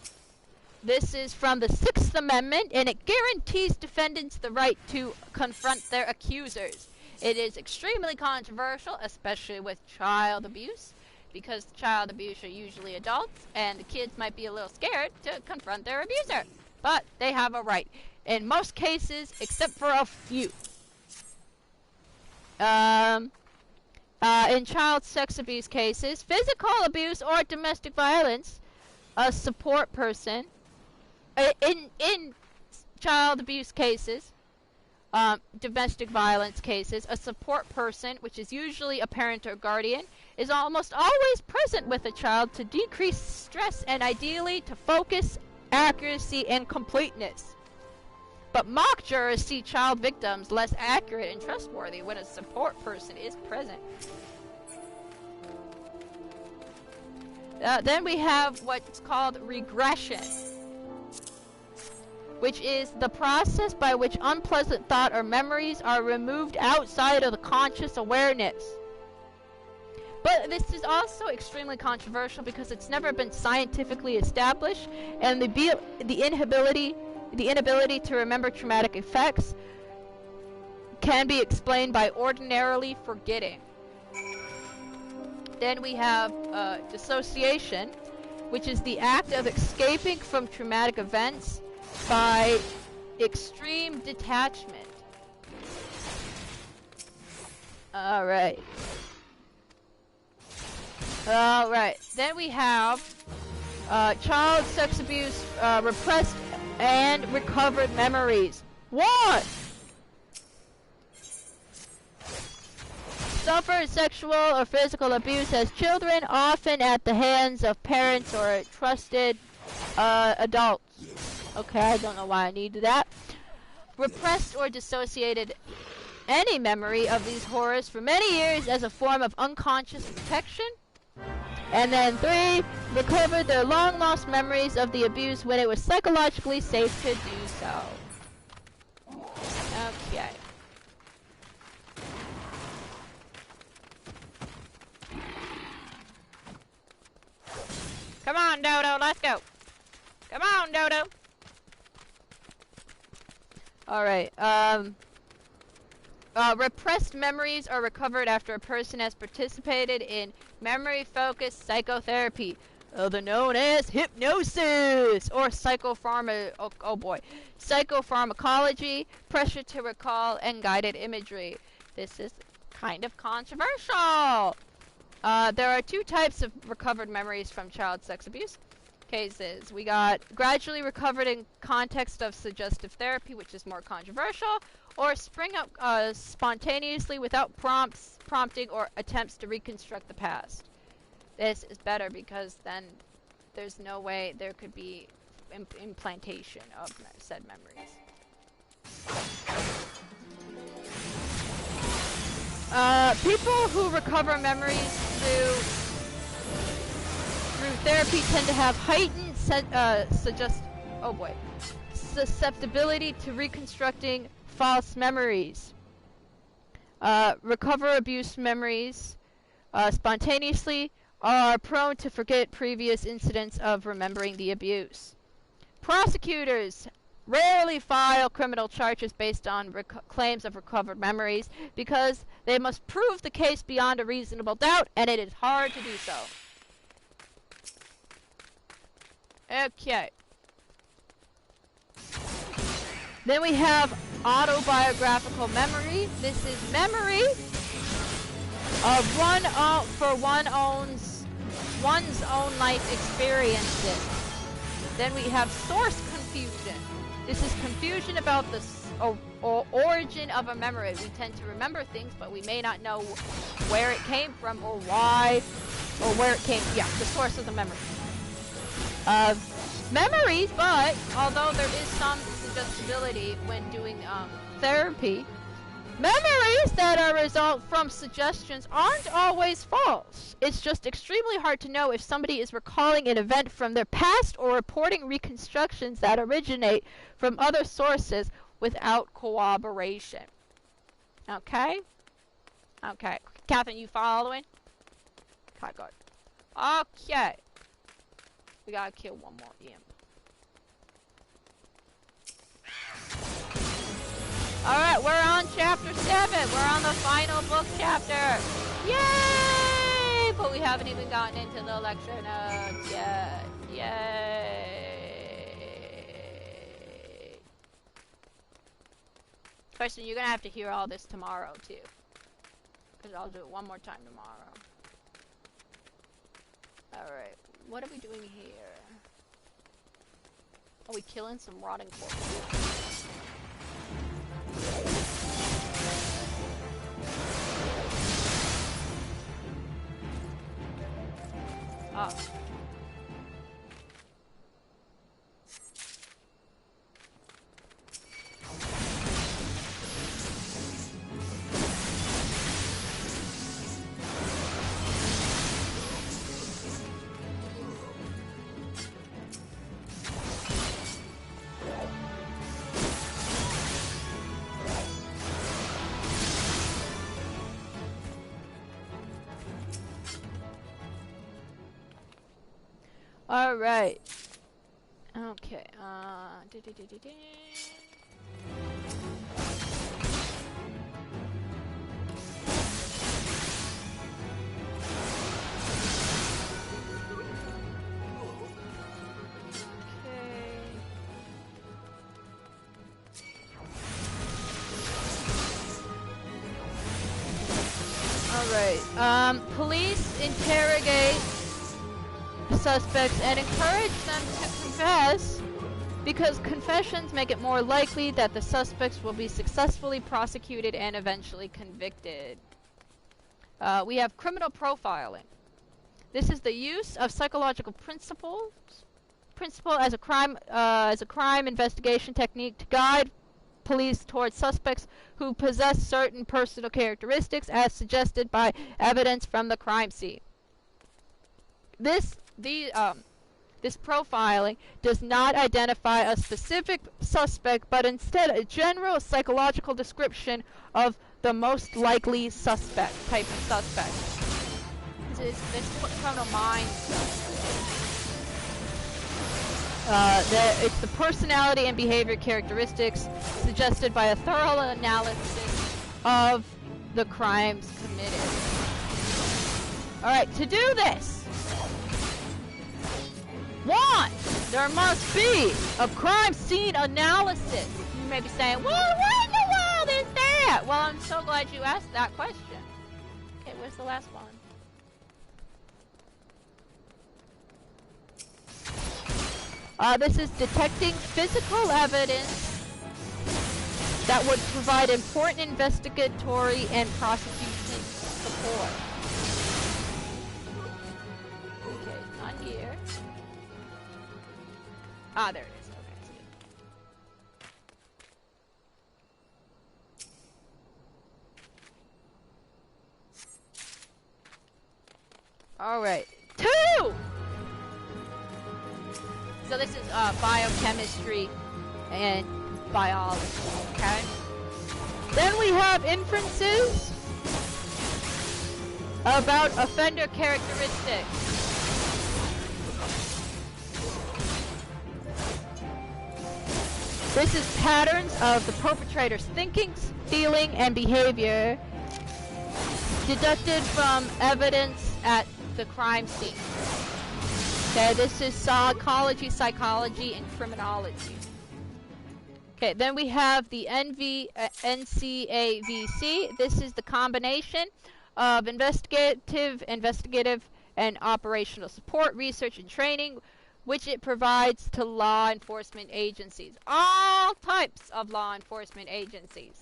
This is from the 6th Amendment, and it guarantees defendants the right to confront their accusers. It is extremely controversial, especially with child abuse, because child abuse are usually adults, and the kids might be a little scared to confront their abuser. But they have a right. In most cases, except for a few. In child sex abuse cases, physical abuse or domestic violence, a support person, in child abuse cases, domestic violence cases, a support person, which is usually a parent or guardian, is almost always present with a child to decrease stress and ideally to focus, accuracy, and completeness. But mock jurors see child victims less accurate and trustworthy when a support person is present. Then we have what's called regression, which is the process by which unpleasant thought or memories are removed outside of the conscious awareness. But this is also extremely controversial because it's never been scientifically established, and the inability to remember traumatic effects can be explained by ordinarily forgetting. Then we have dissociation, which is the act of escaping from traumatic events by extreme detachment. Alright. Then we have child sex abuse, repressed and recovered memories. What? Suffer sexual or physical abuse as children, often at the hands of parents or trusted adults. Okay, I don't know why I needed that. Repressed or dissociated any memory of these horrors for many years as a form of unconscious protection. And then 3, recovered their long-lost memories of the abuse when it was psychologically safe to do so. Okay. Come on, Dodo, let's go. Come on, Dodo. Alright, repressed memories are recovered after a person has participated in memory-focused psychotherapy, other known as hypnosis, or psychopharmacology, pressure to recall, and guided imagery. This is kind of controversial. There are 2 types of recovered memories from child sex abuse cases. We got gradually recovered in context of suggestive therapy, which is more controversial, or spring up spontaneously without prompting or attempts to reconstruct the past. This is better because then there's no way there could be implantation of said memories. People who recover memories through therapy tend to have heightened susceptibility to reconstructing false memories. Recover abuse memories spontaneously are prone to forget previous incidents of remembering the abuse. Prosecutors rarely file criminal charges based on claims of recovered memories because they must prove the case beyond a reasonable doubt, and it is hard to do so. Okay. Then we have autobiographical memory. This is memory of one's own life experiences. Then we have source confusion. This is confusion about the origin of a memory. We tend to remember things, but we may not know where it came from or why or where it came, yeah, the source of the memory. Memories, but although there is some suggestibility when doing therapy, memories that are result from suggestions aren't always false. It's just extremely hard to know if somebody is recalling an event from their past or reporting reconstructions that originate from other sources without corroboration. Okay? Okay. Catherine, you following? Okay, good. Okay. We gotta kill one more imp. Alright, we're on chapter 7. We're on the final book chapter. Yay! But we haven't even gotten into the lecture notes yet. Yay! Question, you're gonna have to hear all this tomorrow, too. Because I'll do it one more time tomorrow. Alright, what are we doing here? Are we killing some rotting corpses? Oh. All right. Okay. Alright, police interrogate suspects and encourage them to confess because confessions make it more likely that the suspects will be successfully prosecuted and eventually convicted. We have criminal profiling. This is the use of psychological principle as a crime investigation technique to guide police towards suspects who possess certain personal characteristics as suggested by evidence from the crime scene. This profiling does not identify a specific suspect, but instead a general psychological description of the most likely type of suspect. This criminal mind stuff. It's the personality and behavior characteristics suggested by a thorough analysis of the crimes committed. Alright, to do this, 1, there must be a crime scene analysis. You may be saying, well, what in the world is that? Well, I'm so glad you asked that question. Okay, where's the last one? This is detecting physical evidence that would provide important investigatory and prosecution support. Okay, not here. Ah, there it is. Okay, I see it. Alright. 2! So this is biochemistry and biology, okay? Then we have inferences about offender characteristics. This is patterns of the perpetrator's thinking, feeling, and behavior deducted from evidence at the crime scene. Okay, this is psychology, and criminology. Okay, then we have the NCAVC. This is the combination of investigative, and operational support, research, and training, which it provides to law enforcement agencies. All types of law enforcement agencies.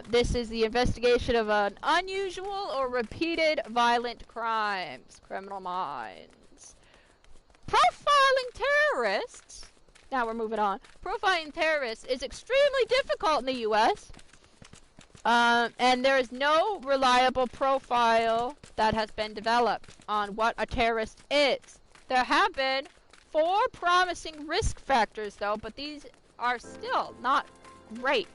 This is the investigation of an unusual or repeated violent crimes. Criminal Minds. Profiling terrorists. Now we're moving on. Profiling terrorists is extremely difficult in the U.S. And there is no reliable profile that has been developed on what a terrorist is. There have been 4 promising risk factors, though, but these are still not great.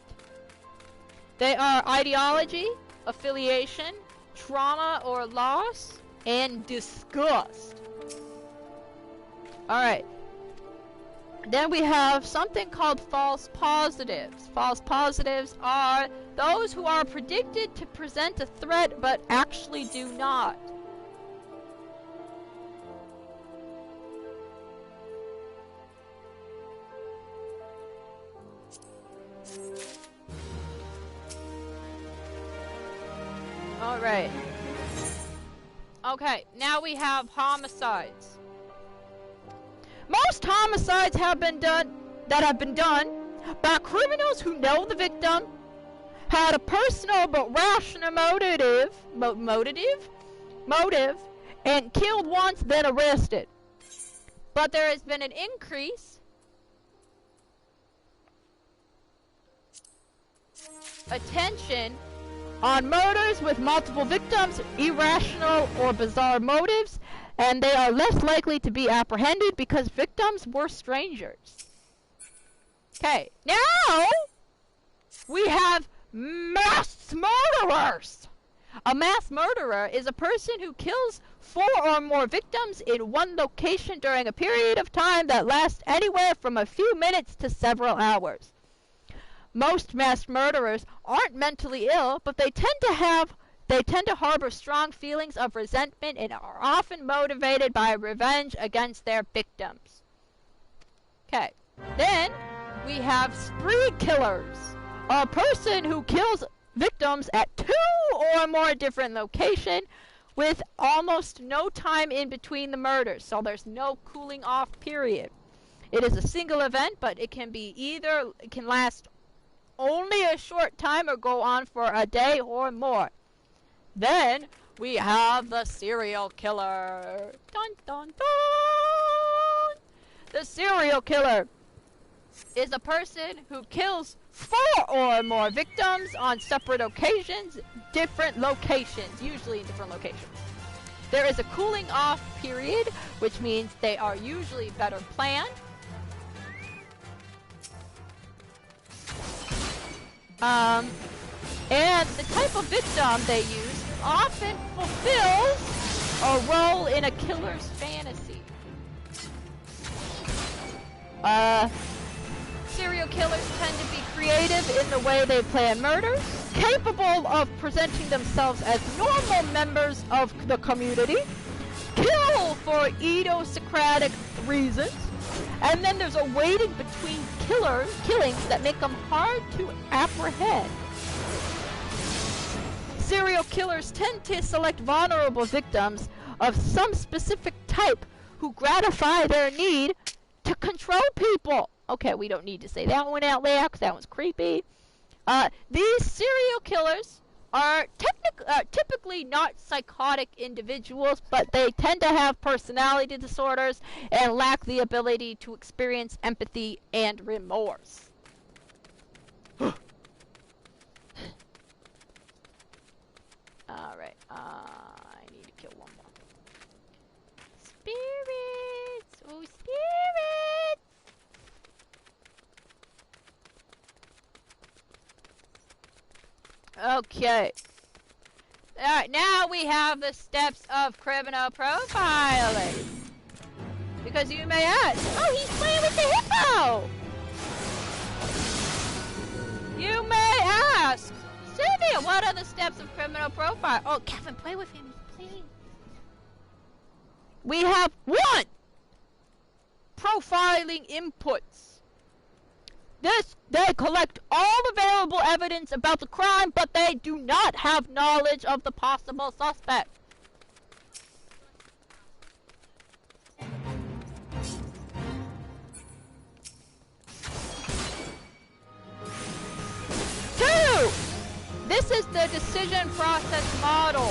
They are ideology, affiliation, trauma or loss, and disgust. Alright. Then we have something called false positives. False positives are those who are predicted to present a threat but actually do not. Alright. Okay, now we have homicides. Most homicides have been done by criminals who know the victim, had a personal but rational motive, and killed once, then arrested. But there has been an increase attention on murders with multiple victims, irrational or bizarre motives, and they are less likely to be apprehended because victims were strangers. Okay, now we have mass murderers. A mass murderer is a person who kills 4 or more victims in one location during a period of time that lasts anywhere from a few minutes to several hours. Most mass murderers aren't mentally ill, but they tend to harbor strong feelings of resentment and are often motivated by revenge against their victims. Okay. Then we have spree killers. A person who kills victims at 2 or more different locations with almost no time in between the murders, so there's no cooling off period. It is a single event, but it can last only a short time or go on for a day or more. Then we have the serial killer. Dun dun dun! The serial killer is a person who kills 4 or more victims on separate occasions, different locations, usually in different locations. There is a cooling off period, which means they are usually better planned. And the type of victim they use often fulfills a role in a killer's fantasy. Serial killers tend to be creative in the way they plan murders, capable of presenting themselves as normal members of the community, kill for idiosyncratic reasons, and then there's a waiting between killings that make them hard to apprehend. Serial killers tend to select vulnerable victims of some specific type who gratify their need to control people. Okay, we don't need to say that one out loud because that one's creepy. These serial killers are typically not psychotic individuals, but they tend to have personality disorders and lack the ability to experience empathy and remorse. Alright, I need to kill one more. Spirits! Oh, spirits! Okay. Alright, now we have the steps of criminal profiling. Because you may ask, oh, he's playing with the hippo! You may ask, Cynthia, what are the steps of criminal profile? Oh, Kevin, play with him, please. We have 1. Profiling inputs. They collect all available evidence about the crime, but they do not have knowledge of the possible suspect. 2. This is the decision process model.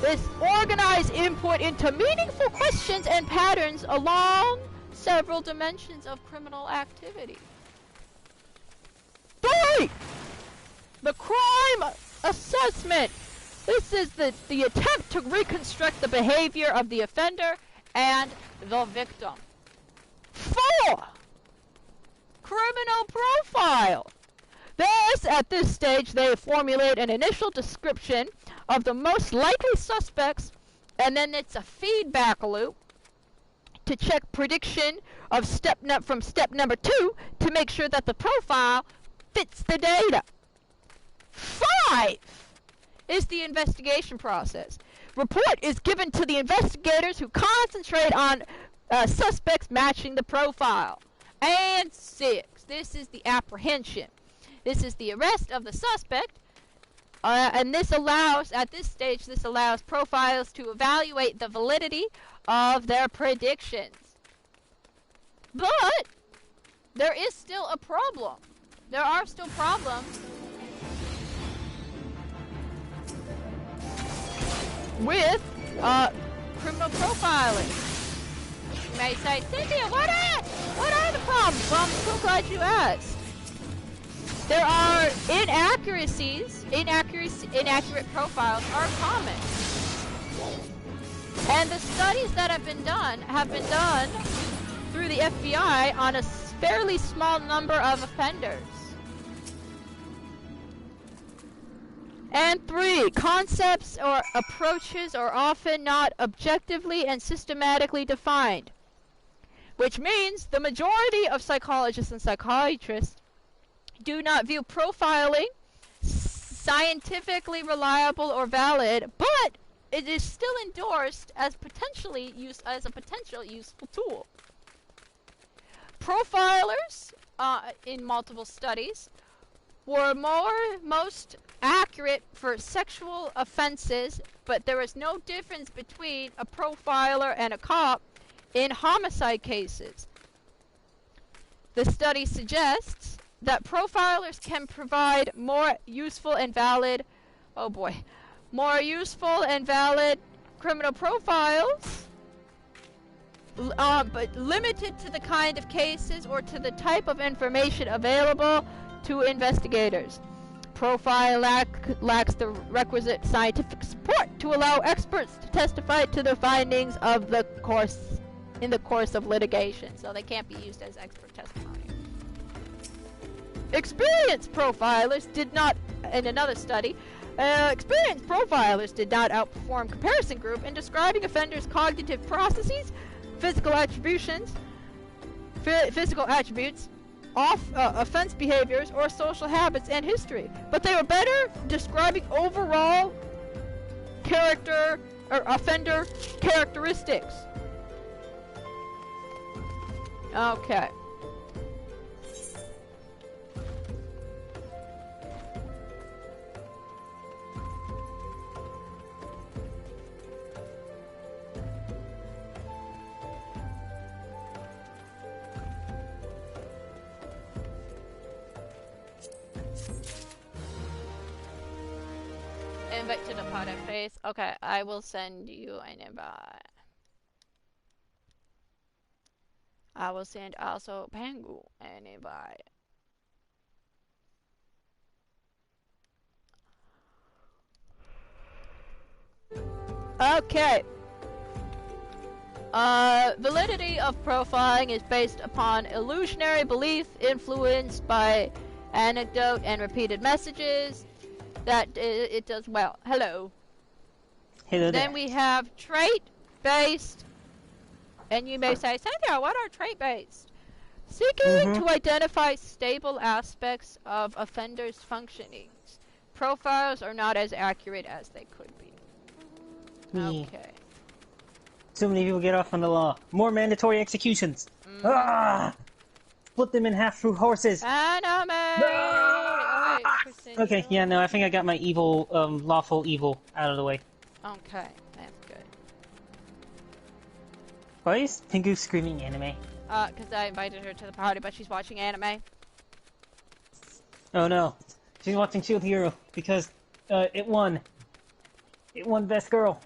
This organized input into meaningful questions and patterns along several dimensions of criminal activity. 3. The crime assessment. This is the attempt to reconstruct the behavior of the offender and the victim. 4. Criminal profile. At this stage, they formulate an initial description of the most likely suspects, and then it's a feedback loop to check prediction of from step number 2 to make sure that the profile fits the data. 5 is the investigation process. Report is given to the investigators who concentrate on suspects matching the profile. And 6, this is the apprehension. This is the arrest of the suspect, and this allows profiles to evaluate the validity of their predictions. But there is still a problem. There are still problems with criminal profiling. You may say, Cynthia, what are the problems? Well, I'm so glad you asked. There are inaccuracies. Inaccurate profiles are common. And the studies that have been done through the FBI on a fairly small number of offenders. And 3, concepts or approaches are often not objectively and systematically defined, which means the majority of psychologists and psychiatrists do not view profiling scientifically reliable or valid, but it is still endorsed as potentially used as a potential useful tool. Profilers in multiple studies were most accurate for sexual offenses, but there is no difference between a profiler and a cop in homicide cases. The study suggests that profilers can provide more useful and valid criminal profiles, but limited to the kind of cases or to the type of information available to investigators. Profile lacks the requisite scientific support to allow experts to testify to the findings of the course of litigation, so they can't be used as expert testimony. Experienced profilers did not, in another study, outperform comparison group in describing offenders' cognitive processes, physical attributes, offense behaviors, or social habits and history. But they were better describing overall character or offender characteristics. Okay. Invite to the Kaotic face. Okay, I will send you an invite. I will send also Pangu an invite. Okay. Validity of profiling is based upon illusionary belief influenced by anecdote and repeated messages. That it does well. Hello. Hello there. Then we have trait-based, and you may say, Cynthia, what are trait-based? Seeking to identify stable aspects of offenders' functionings. Profiles are not as accurate as they could be. Okay. Too many people get off on the law. More mandatory executions. Split them in half through horses. Anime! Okay, yeah, no, I think I got my evil, lawful evil out of the way. Okay, that's good. Why is Pingu screaming anime? Because I invited her to the party, but she's watching anime. Oh no. She's watching Shield Hero because it won. It won Best Girl.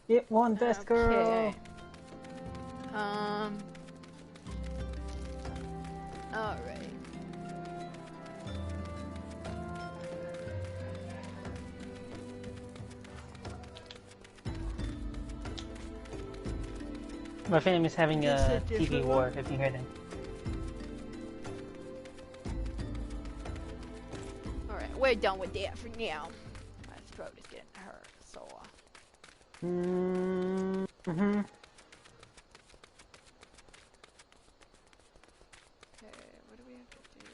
It won Best Girl. Alright. My fam is having a TV war, if you hear them. Alright, we're done with that for now. My throat is getting hurt, so... Mm-hmm. Okay, what do we have to do?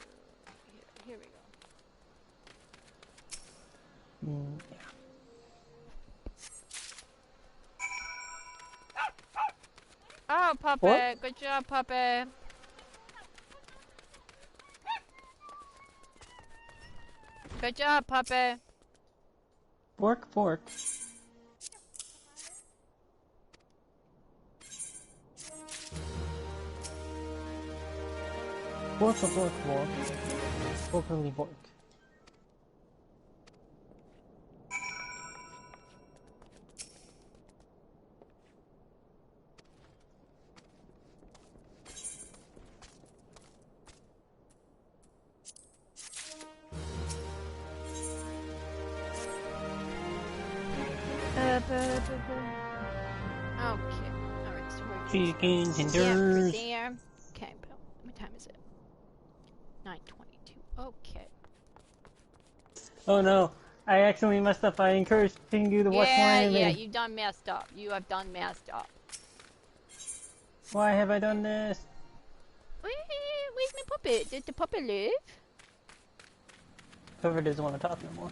Here we go. Yeah. Oh, puppy! What? Good job, puppy! Good job, puppy! Fork, fork. Fork, fork, fork. Forkily fork. Okay. Alright, so we're Chicken tenders. there. Okay, Bill. What time is it? 9:22. Okay. Oh no, I accidentally messed up. I encouraged Pingu to watch more anime. Yeah, you done messed up. You have done messed up. Why have I done this? Where's my puppet? Did the puppet live? Whoever doesn't want to talk no more.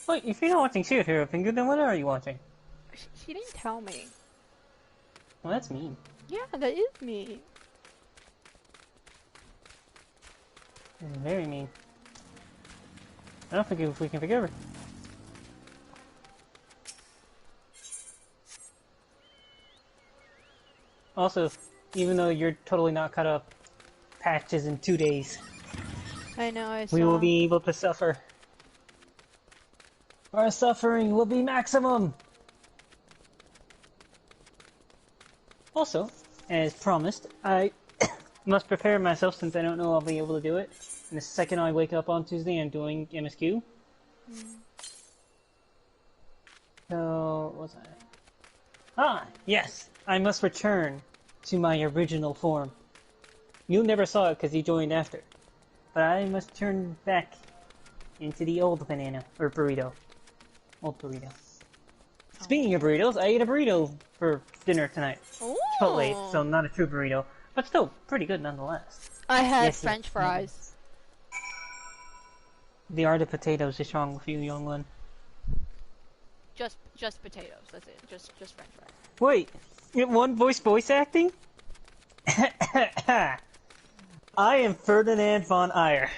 Wait, if you're not watching Shield Hero, Pingu, then what are you watching? She didn't tell me. Well, that's mean. Yeah, that is me. That's very mean. I don't think we can forgive her. Also, even though you're totally not caught up, patches in 2 days. I know, I saw. We will be able to suffer. Our suffering will be maximum! Also, as promised, I must prepare myself since I don't know I'll be able to do it. And the second I wake up on Tuesday, I'm doing MSQ. So, what was I? Ah, yes! I must return to my original form. You never saw it because you joined after. But I must turn back into the old banana, or burrito. Old burrito. Speaking of burritos, I ate a burrito for dinner tonight. Ooh. Chipotle, so not a true burrito, but still pretty good nonetheless. I had Yes, French yes. fries. The art of potatoes is wrong with you, young one. Just potatoes. That's it. Just French fries. Wait, it one voice acting? I am Ferdinand von Eyre.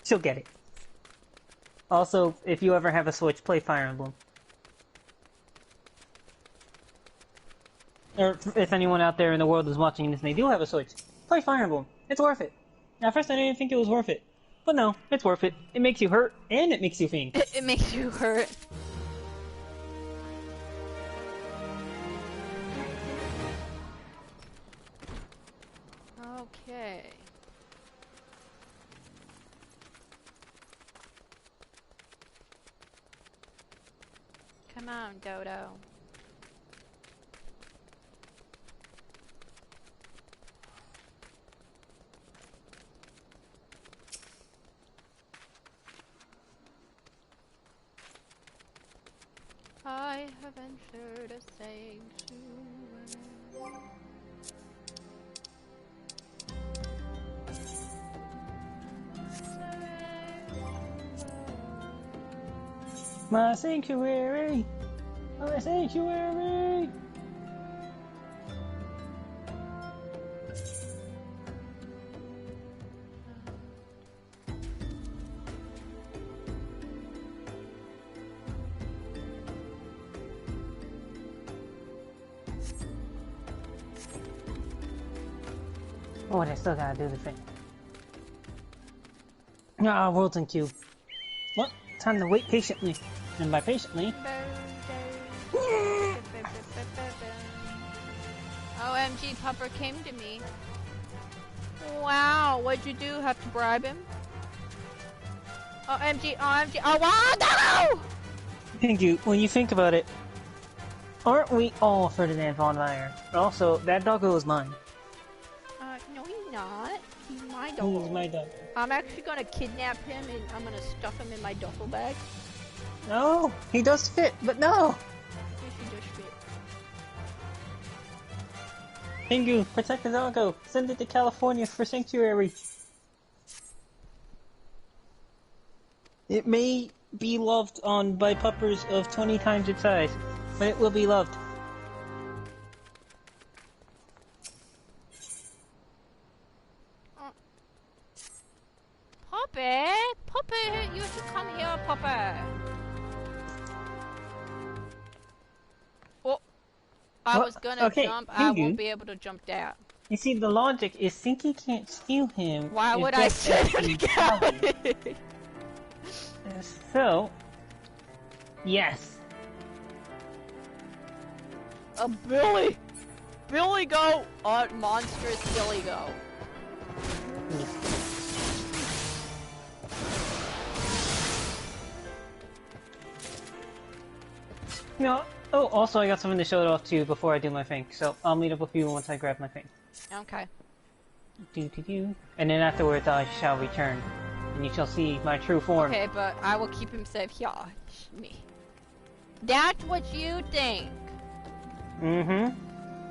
She'll get it. Also, if you ever have a Switch, play Fire Emblem. Or if anyone out there in the world is watching this and they do have a Switch, play Fire Emblem. It's worth it. At first I didn't think it was worth it. But no, it's worth it. It makes you hurt, and it makes you think. It makes you hurt. Okay. Come on, Dodo. I have entered a sanctuary. My sanctuary! My sanctuary! Oh, and I still gotta do the thing. Ah, world's in queue. Well, time to wait patiently. And by patiently... OMG, Pupper came to me. Wow, what'd you do? Have to bribe him? OMG, OMG, oh wow, no! Thank you. When you think about it, aren't we all Ferdinand von Meyer? Also, that doggo is mine. No he's not. He's my dog. He's my dog. I'm actually gonna kidnap him and I'm gonna stuff him in my duffel bag. No, he does fit, but no! Yes, he does fit. Pingu, protect the doggo. Send it to California for sanctuary. It may be loved on by puppers of 20 times its size, but it will be loved. Puppet! Puppet! You should come here, Puppet! Oh! I was gonna jump, I won't be able to jump down. You see, the logic is Sinky can't steal him. Why would I steal him? So, yes. A Billy! Billy go! Monstrous Billy go. No. Oh, also I got something to show it off to you before I do my thing, so I'll meet up with you once I grab my thing. Okay. And then afterwards I shall return, and you shall see my true form. Okay, but I will keep him safe here. Me. That's what you think. Mm-hmm.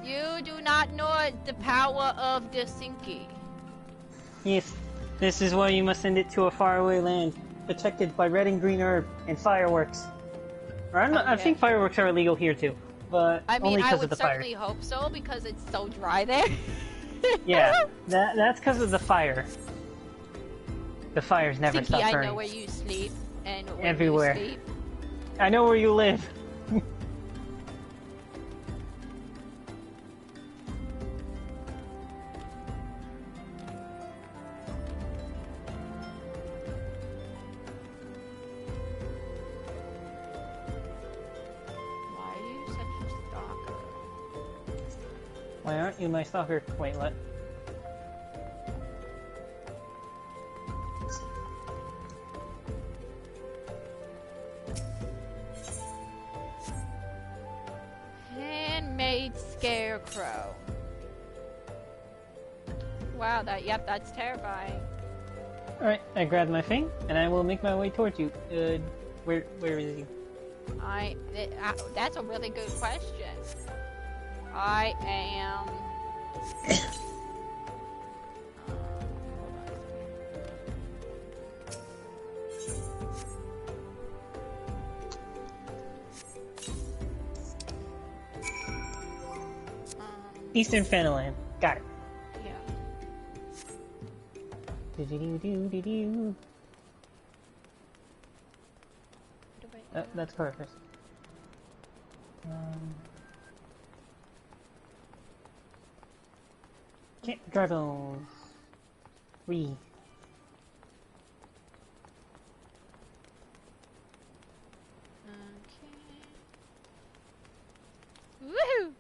You do not know the power of the Sinky. Yes. This is why you must send it to a faraway land, protected by red and green herb and fireworks. Or I think fireworks are illegal here too, but I mean, only I because would of the fire. certainly hope so because it's so dry there. Yeah, that's because of the fire. The fires never Sinky, stop burning. I know where you sleep and where Everywhere. you sleep. I know where you live. Why are you such a stalker? Why aren't you my stalker? Wait, what? Handmade scarecrow. Wow, that's terrifying. Alright, I grabbed my thing, and I will make my way towards you. Where is he? That's a really good question. I am... Eastern Fanaland. Got it. Yeah. Do-do-do-do-do-do. That's perfect. Can't drive on. Okay. Woohoo!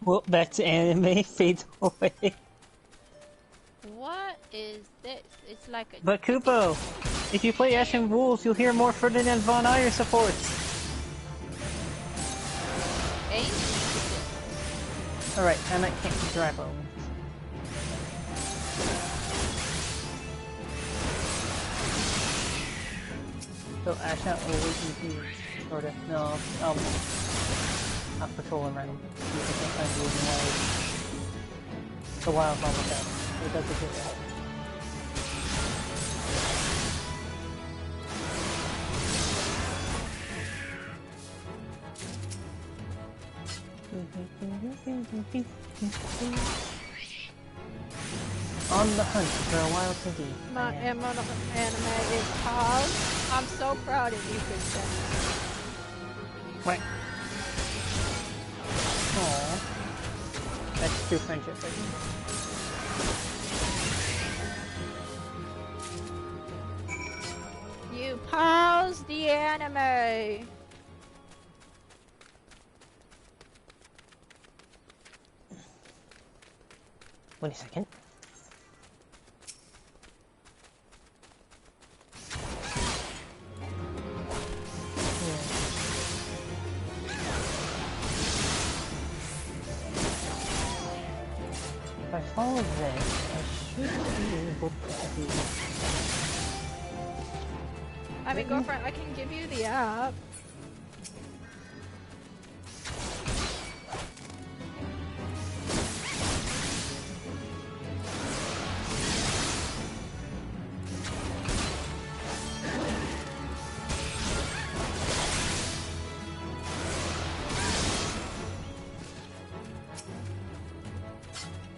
Well, back to anime fades away. What is this? It's like a... But Kupo, if you play Ashen Rules, you'll hear more Ferdinand von Meyer supports. Alright, I might can't drive on. So Ashen will wait with you, sorta. No, I'll patrol around. See if I can find you in the wild. The wild's almost out. It doesn't get out. On the hunt for a wild city. My anime is called... I'm so proud of you, Princess. What? Aww. That's true friendship, right? How's the anime? Wait a second. If I follow this, I should be able to do... I mean, girlfriend, I can give you the app.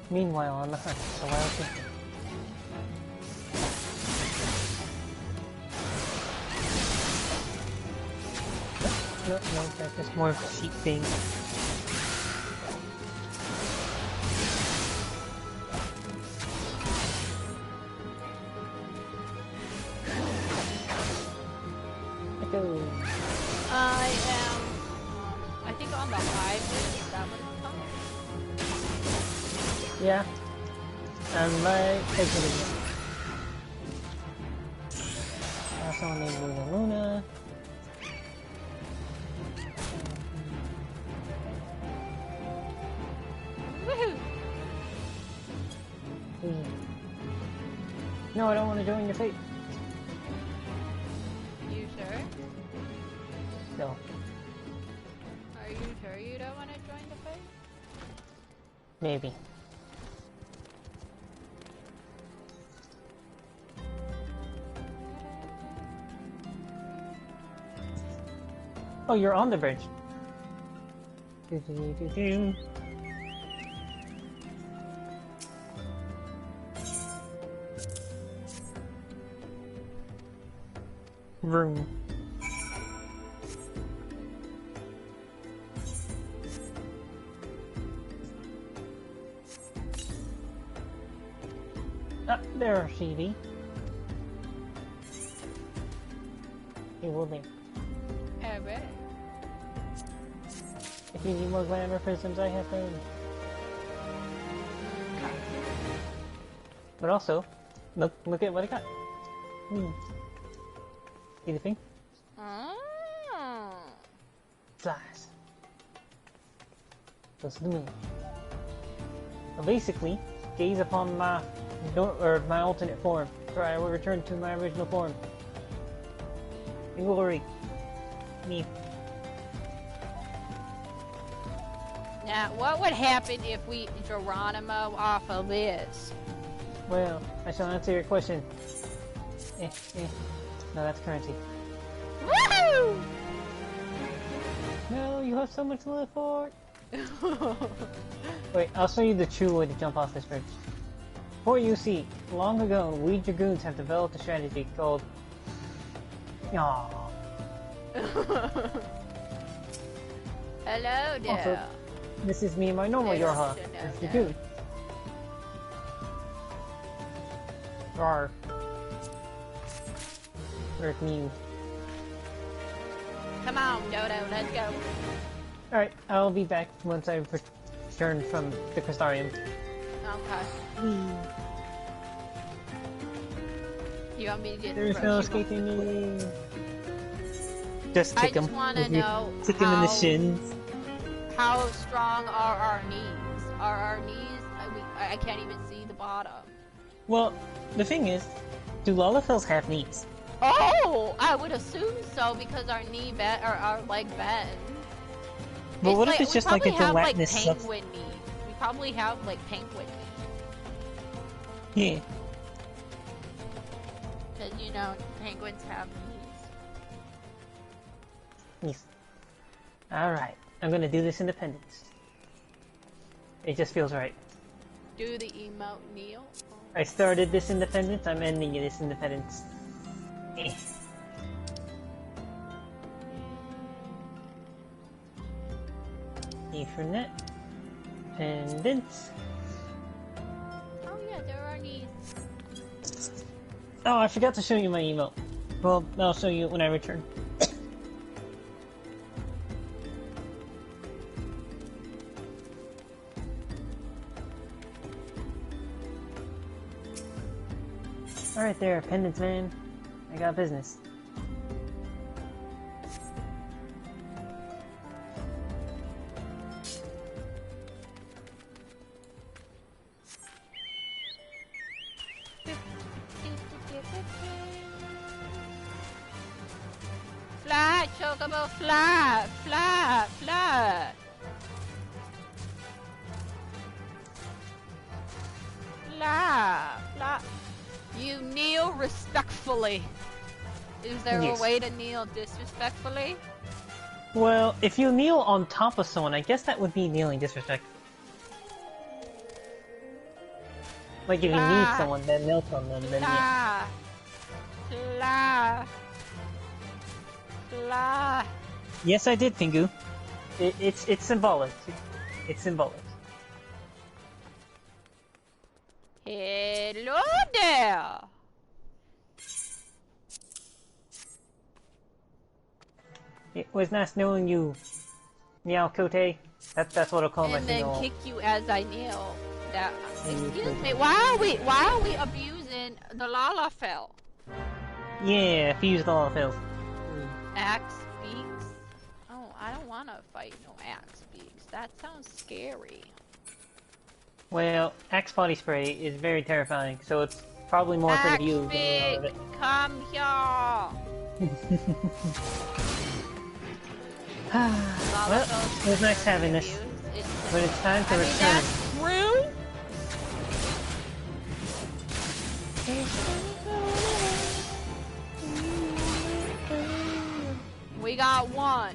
Meanwhile, on the hunt, the wild Cynthia. No, that's just more of a sheep thing. Let's go. I am, I think on the highway, is that what it's called? Yeah. I'm right exiting it. Someone named Luna. Woohoo! No, I don't want to join your fate. You sure? No. Are you sure you don't want to join the fight? Maybe. Oh, you're on the bridge. Room. Ah, there, Phoebe. You will leave. Alright. If you need more glamour prisms, I have them. But also, look at what I got. See the thing? Oh. Flies. Goes to the moon. Well, basically, gaze upon my my alternate form, for I will return to my original form. In glory. Me. Now, what would happen if we Geronimo off of this? Well, I shall answer your question. No, that's currency. Woohoo! No, you have so much to live for. Wait, I'll show you the true way to jump off this bridge. For you see, long ago, we Dragoons have developed a strategy called... Aww. Hello there. Also, this is me and my normal Yorha. It's Dragoon. Rawr. Where's Mew? Come on, Dodo, let's go. Alright, I'll be back once I return from the Crystarium. Okay. You want me to get There's the no Roshi escaping me. Just kick him. I just want to know Kick him in the shins. How strong are our knees? Are our knees? I can't even see the bottom. Well, the thing is, do Lalafels have knees? Oh, I would assume so because our our leg bend. But what if it's just like a gelatinous We probably have like penguin knees. We probably have like penguin knees. Yeah. Because you know penguins have knees. Yes. Alright, I'm gonna do this independence. It just feels right. Do the emote kneel. I started this independence, I'm ending this independence. Ethernet. Pendants. Oh yeah, there are knees. Oh, I forgot to show you my emote. Well, I'll show you when I return. Alright there, pendants man. I got business. Fly, chocobo, fly, fly, fly. Fly, fly. You kneel respectfully. Is there Yes. a way to kneel disrespectfully? Well, if you kneel on top of someone, I guess that would be kneeling disrespectfully. Like if you need someone, then kneel on them, then yeah. Fly. Fly. Yes, I did, Pingu. It's symbolic. It's symbolic. Hello there. It was nice knowing you, Meow Kote. That's what I'll call my And then signal. kick you as I kneel. That, excuse me. Why are we abusing the Lalafell? Yeah, fuse the all fails. Axe speaks. Oh, I don't want to fight no axe speaks. That sounds scary. Well, Axe body spray is very terrifying, so it's probably more afraid of you than me out of it. Come here. Well, it was nice having this, but it's time to return. That's true. We got one.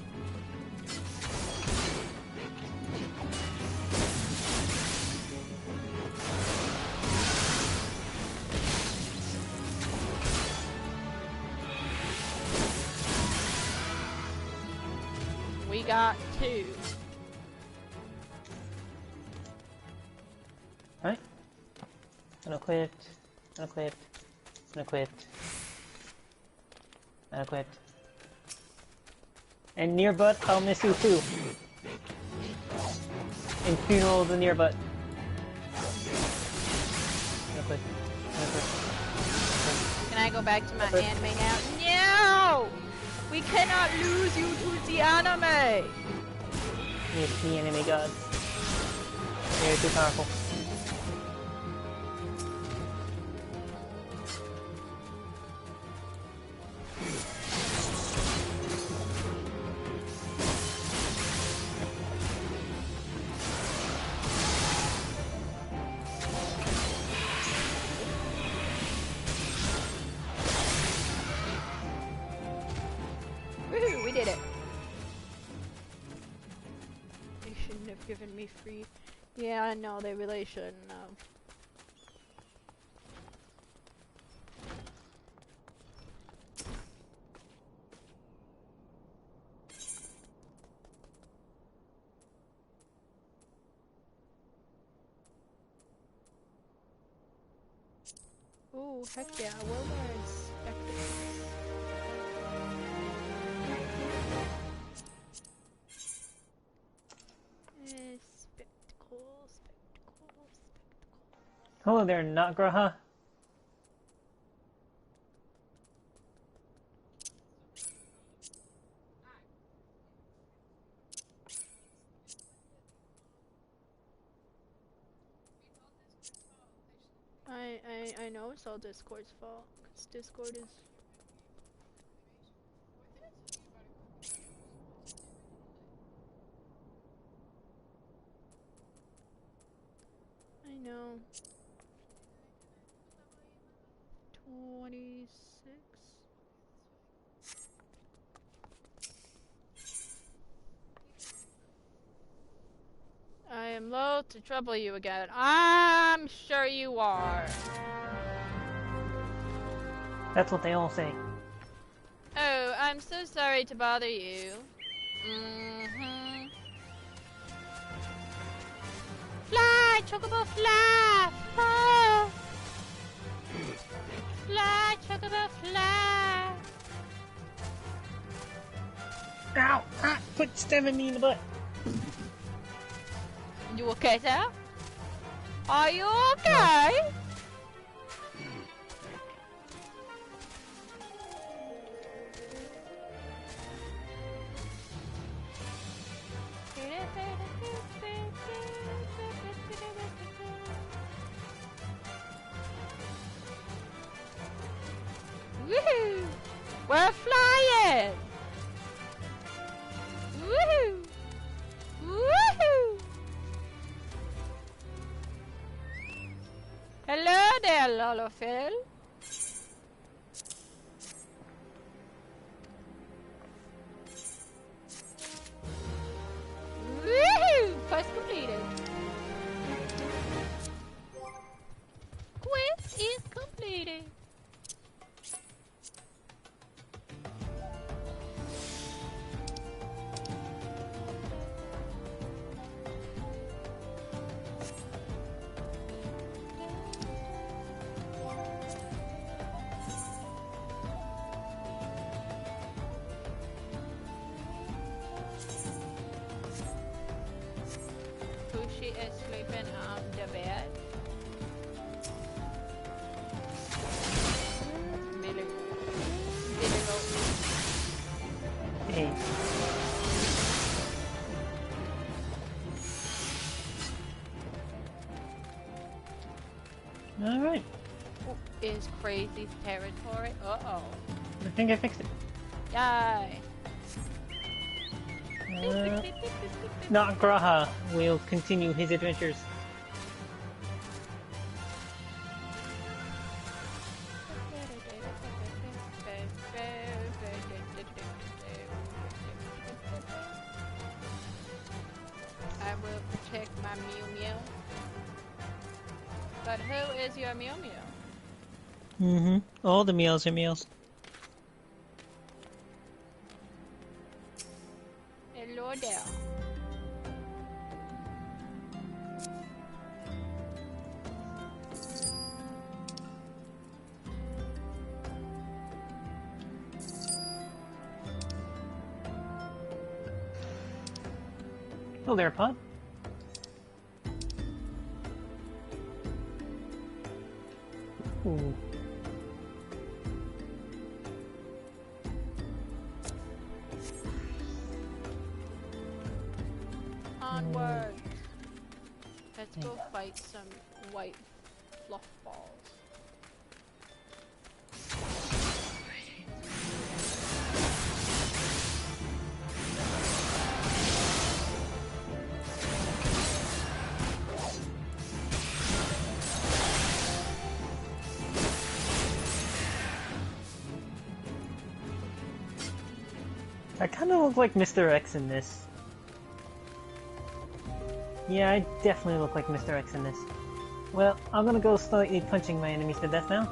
We got two. Alright. Unequipped. Unequipped. Unequipped. Unequipped. And near butt, I'll miss you too. And funeral the near butt. Unequipped. Unequipped. Can I go back to my anime now? No! We cannot lose you to the anime! It's the enemy gods. They're too powerful. Woohoo, we did it. They shouldn't have given me free. Yeah, I know, they really shouldn't have. Ooh, heck yeah, we're wearing spectacles. Spectacles. Hello there, not Graha. I know it's all Discord's fault, because Discord is... I know. 26? I am loath to trouble you again. I'm sure you are. That's what they all say. Oh, I'm so sorry to bother you. Mm-hmm. Fly, Chocobo, fly! Fly! Fly, Chocobo, fly! Ow! Ah, quit stabbing me in the butt. You okay, sir? Are you okay? Woohoo! We're flying! Woohoo! Woohoo! Hello there, Lolofil. Woohoo! Quest completed. Quest is completed. She is sleeping on the bed. Billy. Hey. Alright. Is crazy territory. Uh-oh. I think I fixed it. Yay. Not Graha will continue his adventures. I will protect my Mew Mew. But who is your Mew Mew? Mm-hmm. All the meals are meals. Hello there. Oh, there, Pod. Ooh. Onward. Let's go fight some white fluff balls. I kind of look like Mr. X in this. Yeah, I definitely look like Mr. X in this. Well, I'm gonna go slightly punching my enemies to death now.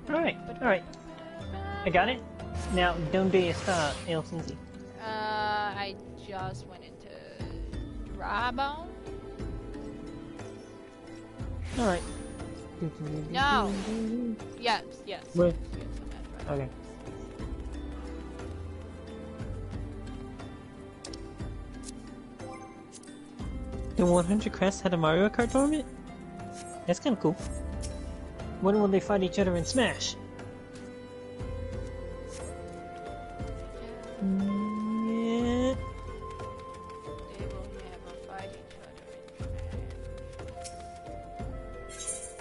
Right. Alright. I got it. Now, ¿dónde está el Cynthia? I just went into dry bone. Alright. No. Yes. Where? Yes, that's right. Okay. The 100 Crests had a Mario Kart tournament? That's kinda cool. When will they fight each other in Smash? Yeah. They will never fight each other in Smash.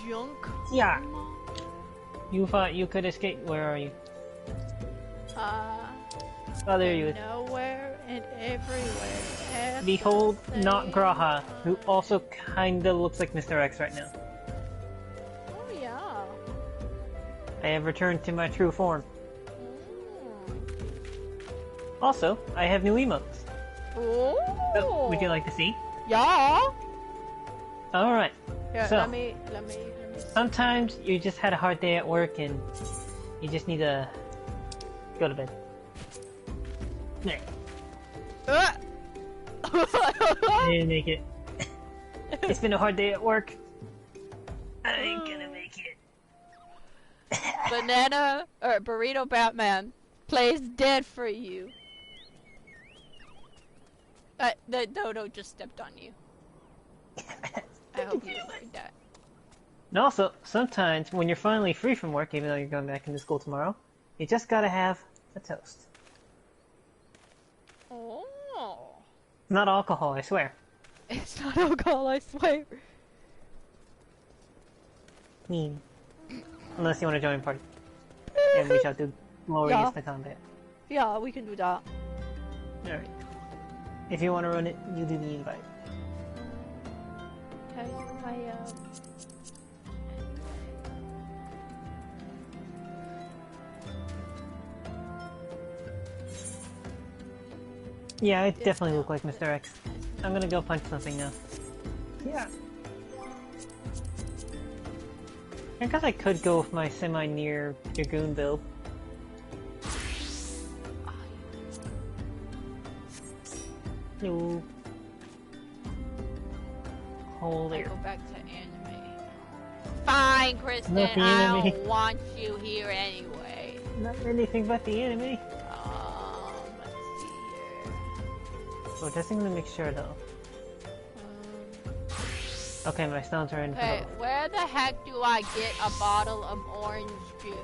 Junk. Yeah. You thought you could escape. Where are you? Oh, there you are. Nowhere and everywhere. At Behold, the same not Graha, who time. also kinda looks like Mr. X right now. Oh yeah. I have returned to my true form. Mm. Also, I have new emotes. Oh. So, would you like to see? Yeah. Alright. Here, So. let me Sometimes you just had a hard day at work and you just need to go to bed. There. I didn't make it. It's been a hard day at work. I ain't gonna make it. Banana or Burrito Batman plays dead for you. The dodo just stepped on you. I hope you avoid that. And also, sometimes when you're finally free from work, even though you're going back into school tomorrow, you just gotta have a toast. Oh. Not alcohol, I swear. It's not alcohol, I swear. Mean. Unless you want to join a party. And we shall do glorious the combat. Yeah, we can do that. Alright. If you want to run it, you do the invite. Yeah, I definitely look like Mr. X. I'm gonna go punch something now. Yeah. I guess I could go with my semi-near Dragoon build. No. Hold there. Go back to anime. Fine, Kristen. Not the I anime. don't want you here anyway. Not anything but the enemy. Let's see here. So just gonna make sure though. Okay, my stones are in. Okay, where the heck do I get a bottle of orange juice?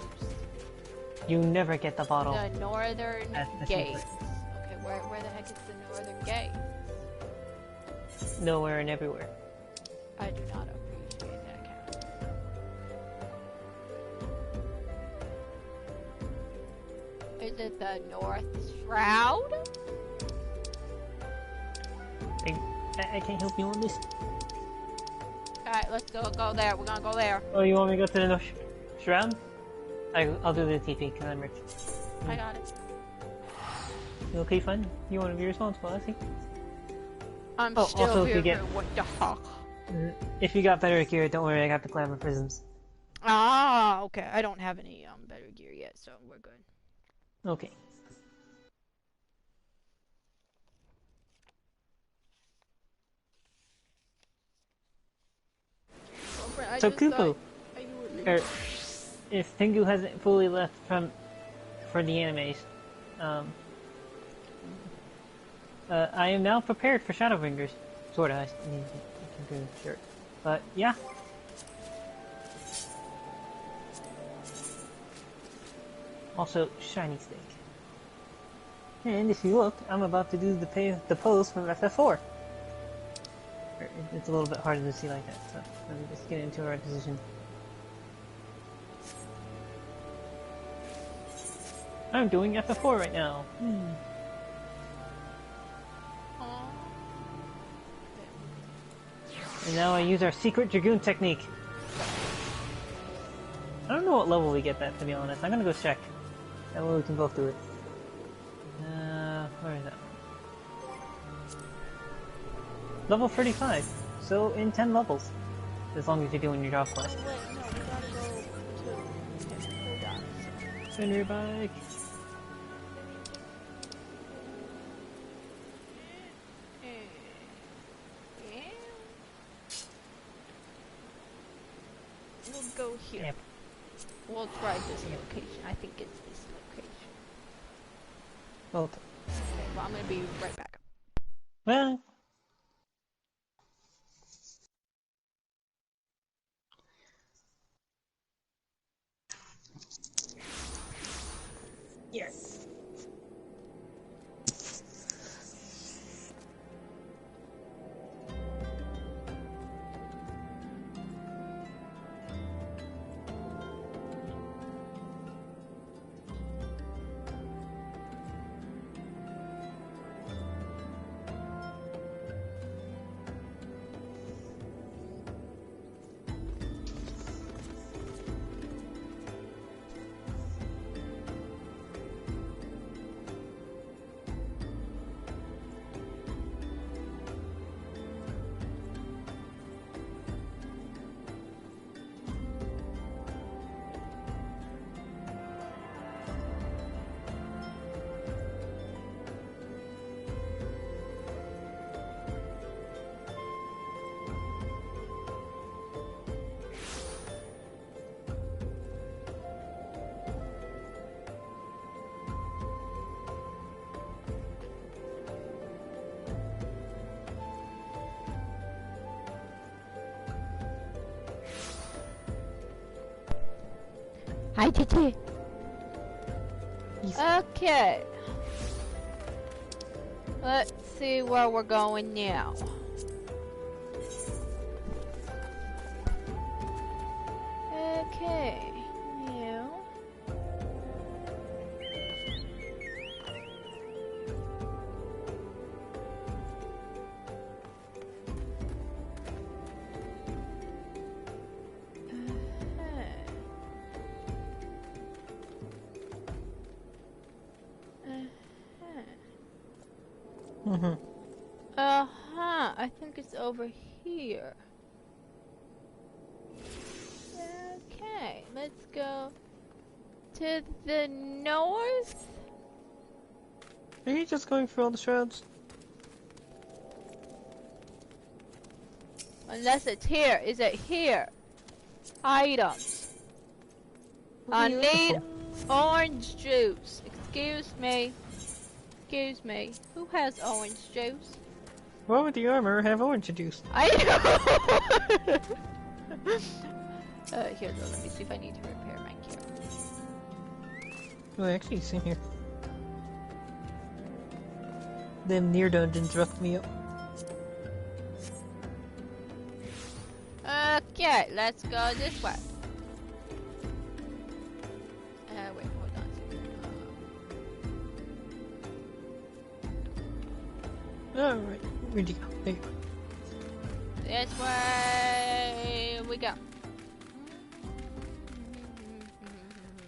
You never get the bottle. The northern the gate. secret. Okay, where the heck is the northern gate? Nowhere and everywhere. I do not appreciate that kind. Is it the North Shroud? I can't help you on this. Alright, let's go there. We're gonna go there. Oh, you want me to go to the Shroud? I'll do the TP because I'm rich. I got it. You okay, fun? You want to be responsible, I see. I'm Oh, still also, if here. you get- What the fuck? If you got better gear, don't worry, I got the glamour prisms. Ah, okay. I don't have any better gear yet, so we're good. Okay. So Kuku, if Tengu hasn't fully left for the animes, I am now prepared for Shadowbringers. Sorta, I mean, sure. But yeah. Also, shiny steak. And if you look, I'm about to do the pose from FF4. It's a little bit harder to see like that, so let me just get into the right position. I'm doing FF4 right now. And now I use our secret Dragoon technique. I don't know what level we get that, to be honest. I'm gonna go check. That way we can both do it. Where is that? Level 35. So in 10 levels. As long as you're doing your job quest. Wait, no, we gotta go to Kool-Aid. Send your bike. We'll go here. Yep. We'll try this location. I think it's this location. Well, Okay, well, I'm gonna be right back. well. Yes. Hi, Titi. He's... Okay. Let's see where we're going now. Okay. Now. I think it's over here. Okay, let's go to the north. Are you just going through all the shrouds? Unless it's here. Is it here? Items. I need orange juice. Excuse me. Excuse me. Who has orange juice? Why would the armor have orange juice? I know! Here though, let me see if I need to repair my camera. Well, actually, it's in here. Them near dungeons roughed me up. Okay, let's go this way. Wait, hold on. Alright, where'd you go? There you go. This way we go.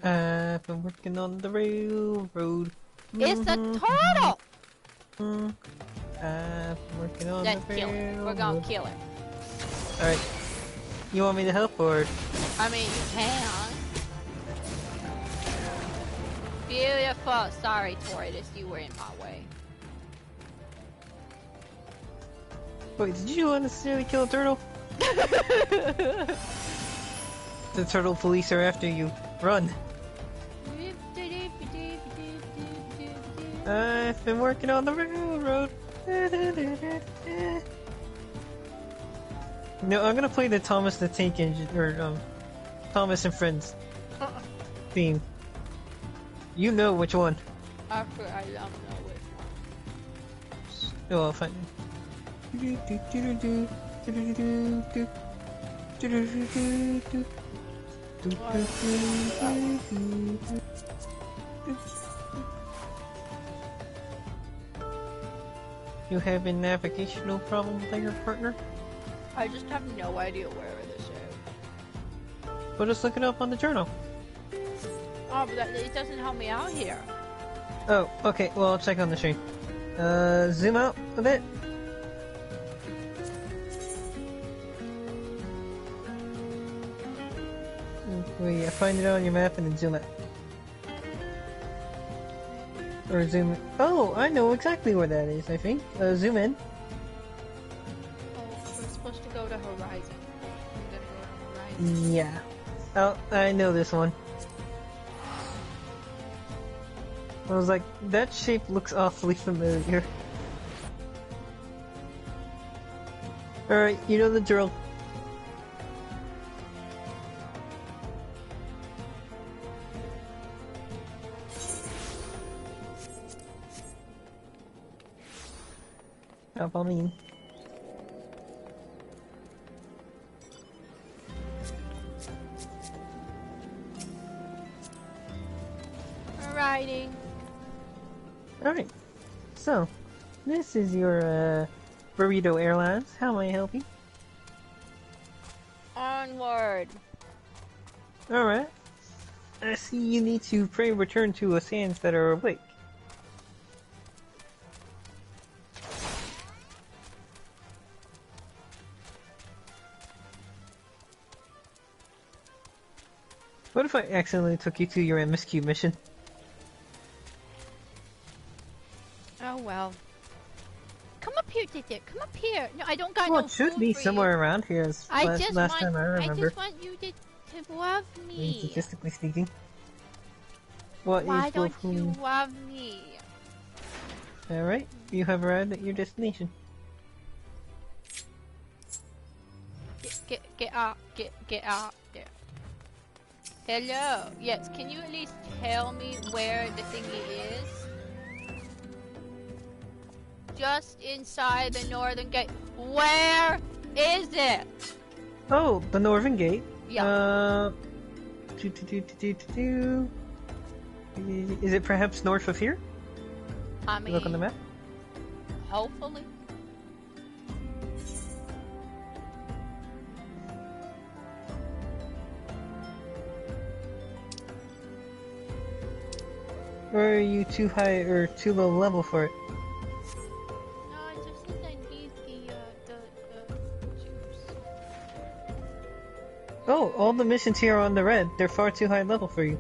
I've been working on the railroad. It's a turtle! I've been working on Let's the kill railroad. it. We're gonna kill it. Alright. You want me to help or? I mean, you can. Beautiful. Sorry, Tortoise, you were in my way. Wait, did you unnecessarily kill a turtle? The turtle police are after you. Run. I've been working on the railroad. No, I'm gonna play the Thomas the Tank Engine, or Thomas and Friends theme. You know which one. I don't know which one. Oh, I'll find it. You have a navigational problem with your partner? I just have no idea where this is. Well, just look it up on the journal. Oh, but it doesn't help me out here. Oh, okay, well, I'll check on the screen. Zoom out a bit. Well, yeah, find it on your map and then zoom out. Or zoom in. Oh, I know exactly where that is, I think. Zoom in. Oh, we're supposed to go to Horizon. I'm gonna go to Horizon. Yeah. Oh, I know this one. I was like, that shape looks awfully familiar. Alright, you know the drill. I mean. Riding. Alright. So, this is your Burrito Airlines. How may I help you? Onward. Alright. I see you need to pray return to sands that are awake. What if I accidentally took you to your MSQ mission? Oh well. Come up here, Titi. Come up here. No, I don't got Well, no it should food be for somewhere you. around here as last time I remember. I just want you to love me. Statistically speaking. What Why is don't whom? you love me? Alright, you have arrived at your destination. Get out. Get out there. Hello. Yes, can you at least tell me where the thingy is? Just inside the northern gate. Where is it? Oh, the northern gate. Yeah. Is it perhaps north of here? I mean, Look on the map. hopefully. Or are you too high or too low level for it? No, I just think I need the juice. Oh, all the missions here are on the red. They're far too high level for you.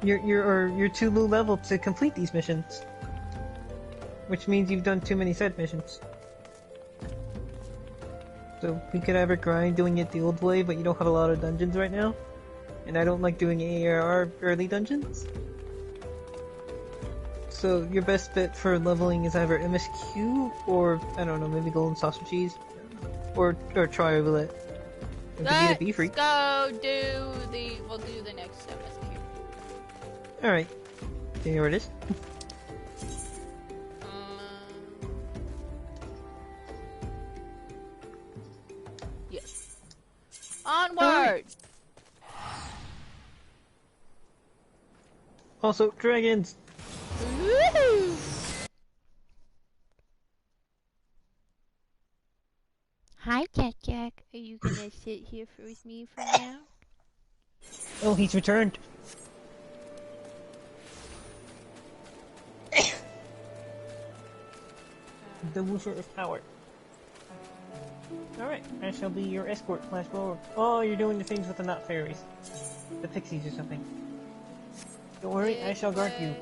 You're too low level to complete these missions. Which means you've done too many side missions. So we could either grind doing it the old way, but you don't have a lot of dungeons right now. And I don't like doing ARR early dungeons. So your best bet for leveling is either MSQ or, I don't know, maybe golden sausage cheese. Or try roulette. Let's be free. go we'll do the next MSQ. Alright. See where it is? Yes. Onward! Alright. Also, dragons! Woohoo! Hi, Jack. Are you gonna sit here with me for now? Oh, he's returned. The woofer of power. Alright, I shall be your escort, Flash Forward. Oh, you're doing the things with the nut fairies. The pixies or something. Don't worry, I shall guard you.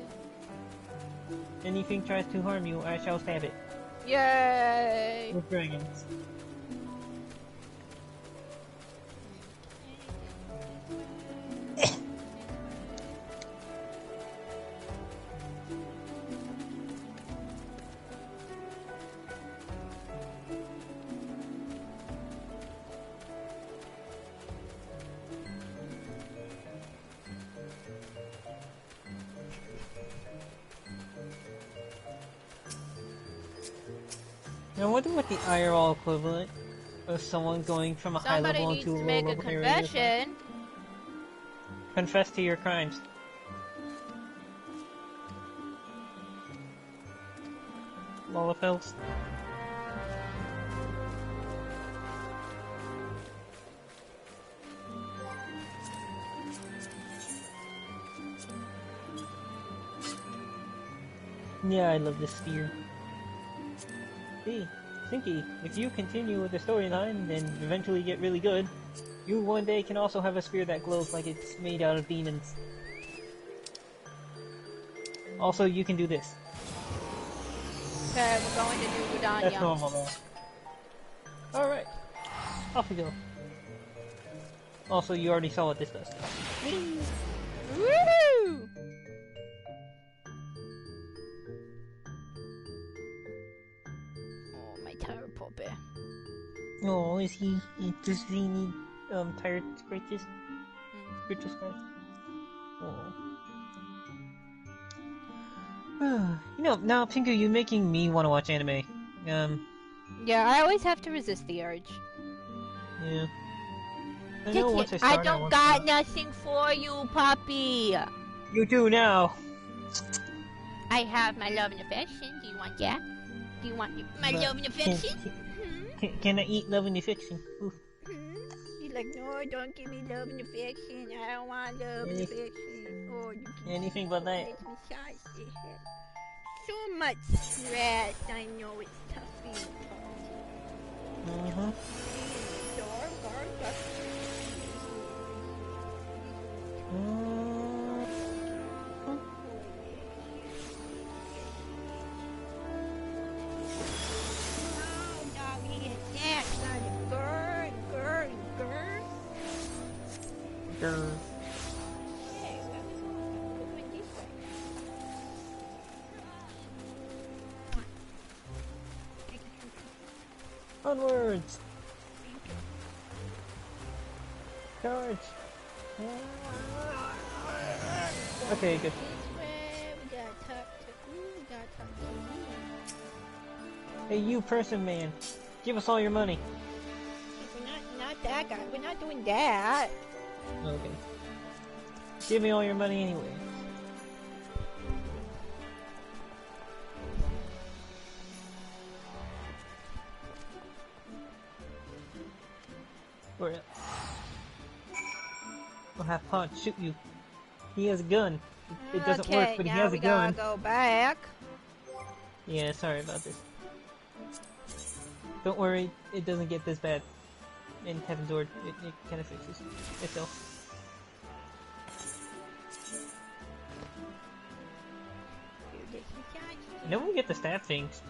Anything tries to harm you, I shall stab it. Yay! With dragons. I wonder what the IRL equivalent of someone going from a high Somebody level needs into a to low make a level area. confession. Confess to your crimes. Lollapels. Yeah, I love this sphere. Hey, Cynthia, if you continue with the storyline and eventually get really good, you one day can also have a spear that glows like it's made out of demons. Also, you can do this. Okay, we're going to do That's Gudanya. normal though. Alright, off we go. Also, you already saw what this does. Woohoo! Oh, my tired puppy. Oh, is he? Does he need tired scratches? Spiritual scratch? Oh. You know, now Pingu, you're making me want to watch anime. Yeah, I always have to resist the urge. Yeah. I know once I I start, don't want got to. nothing for you, puppy. You do now. I have my love and affection. Do you want that? Do you want my But love and affection? Can I eat love and affection? Oof. You're like, no, don't give me love and affection. I don't want love and affection. Oh, you can Anything but that. let me massage the head. So much stress. I know it's tough being Mm-hmm. Onwards! charge. Okay, good. Hey, you person man, give us all your money. We're not that guy. We're not doing that. Okay. Give me all your money anyway. Where else? I'll have Pod shoot you. He has a gun. It doesn't work, but he has a gun. Now we gotta go back. Yeah, sorry about this. Don't worry, it doesn't get this bad. In Heaven's Word, it kind of fixes itself. No one get to stab things,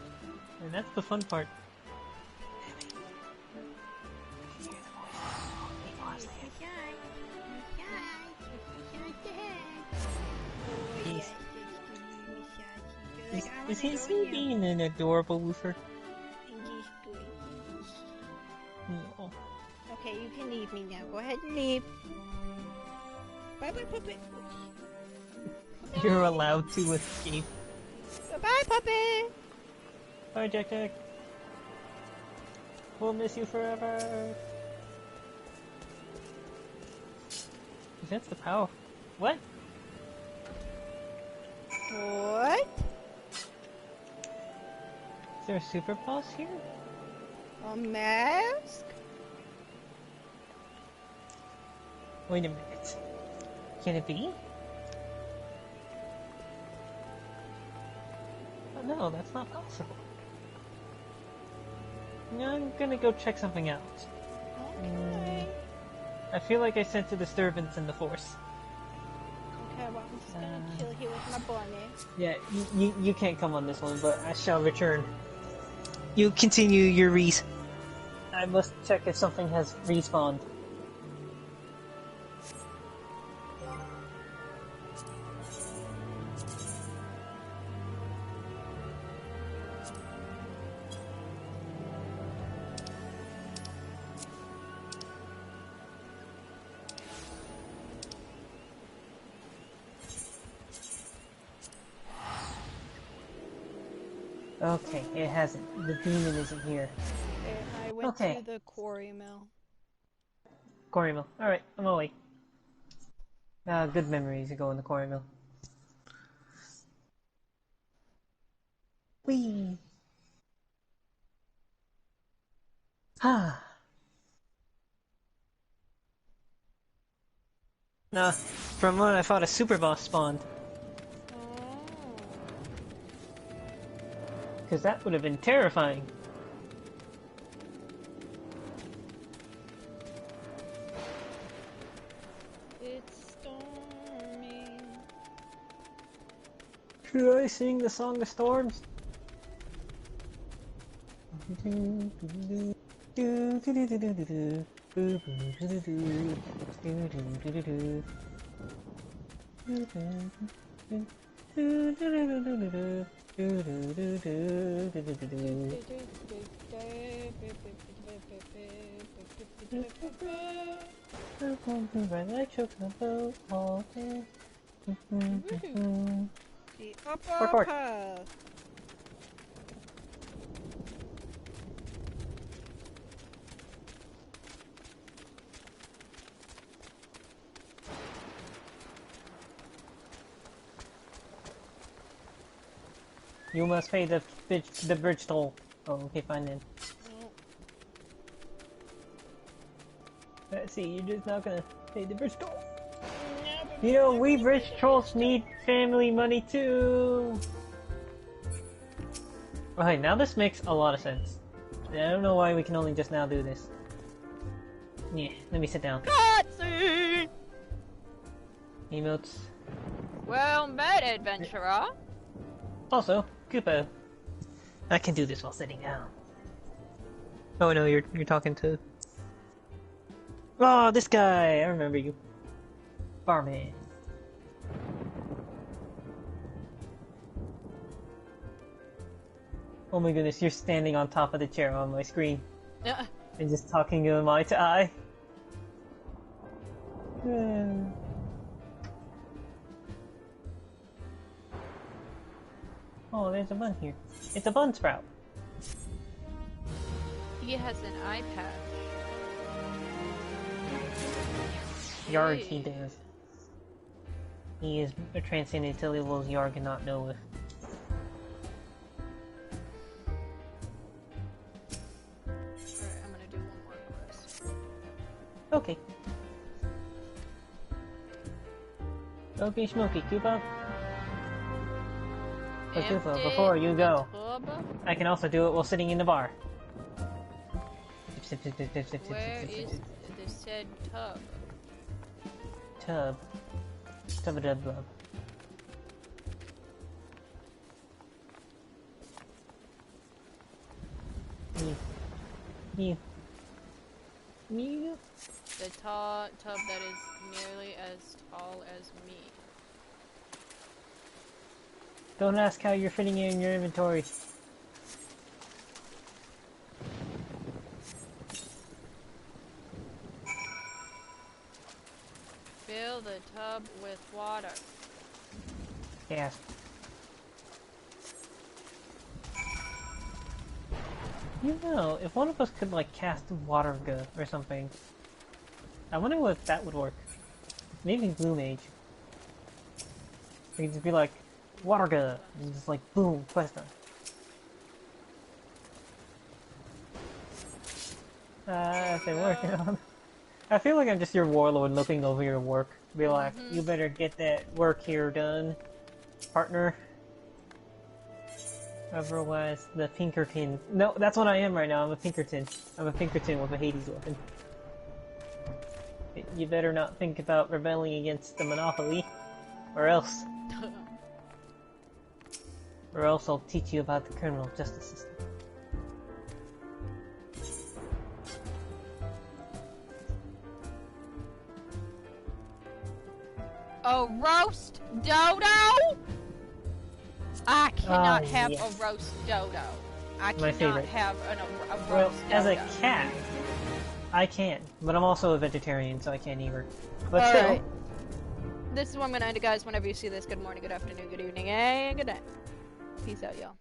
and that's the fun part. Is he being an adorable woofer? No. Okay, you can leave me now. Go ahead and leave. Bye bye, puppet. You're allowed to escape. Bye, puppet. Bye, Jack Jack. We'll miss you forever. That's the power. What? What? Is there a super boss here? A mask? Wait a minute. Can it be? Oh, no, that's not possible. No, I'm gonna go check something out. Okay. I feel like I sense a disturbance in the force. Okay, well, I'm just gonna chill here with my bunny. Yeah, you can't come on this one, but I shall return. You continue your res. I must check if something has respawned. Okay, it hasn't. The demon isn't here. Okay, I went to the quarry mill. Quarry mill. Alright, I'm awake. Good memories to go in the quarry mill. Whee! Ah. From what I thought, a super boss spawned. Because that would have been terrifying. It's storming. Should I sing the Song of Storms? The upper path. You must pay the bridge toll. Oh, okay, fine then. Let's see, you're just not gonna pay the bridge toll. You know, we bridge trolls need family money too. Okay, now this makes a lot of sense. I don't know why we can only just now do this. Yeah, let me sit down. Cutscene! Emotes. Well met, adventurer. Also, Koopa. I can do this while sitting down. Oh no, you're talking to... Oh, this guy! I remember you. Barman. Oh my goodness, you're standing on top of the chair on my screen. And just talking to him eye to eye. Oh, there's a bun here. It's a bun sprout. He has an eye patch. Yarg, he does. He is a transcendent levels Yarg cannot know with. Alright, I'm gonna do one more quest. Okay. Okay, Smokey, Koopa. But Koopa, Empty before you go, the tub. I can also do it while sitting in the bar. Where is the said tub? Tub. Tub-a-dub-dub. Mew. Mew. The tub that is nearly as tall as me. Don't ask how you're fitting it in your inventory. Fill the tub with water. Yes. You know, if one of us could like cast water gun or something, I wonder if that would work. Maybe Blue Mage. We could just be like, water gun, and just like, boom, quest done. I've been working on. I feel like I'm just your warlord looking over your work. Be like, you better get that work here done, partner. Otherwise, the Pinkerton. No, that's what I am right now. I'm a Pinkerton. I'm a Pinkerton with a Hades weapon. You better not think about rebelling against the monopoly, or else. Or else I'll teach you about the criminal justice system. A roast dodo? I cannot have a roast dodo. I My cannot favorite. have a roast Well, dodo. as a cat, I can, but I'm also a vegetarian, so I can't either. But still, Alright. This is where I'm gonna end it, guys. Whenever you see this, good morning, good afternoon, good evening, and good night. Peace out, y'all.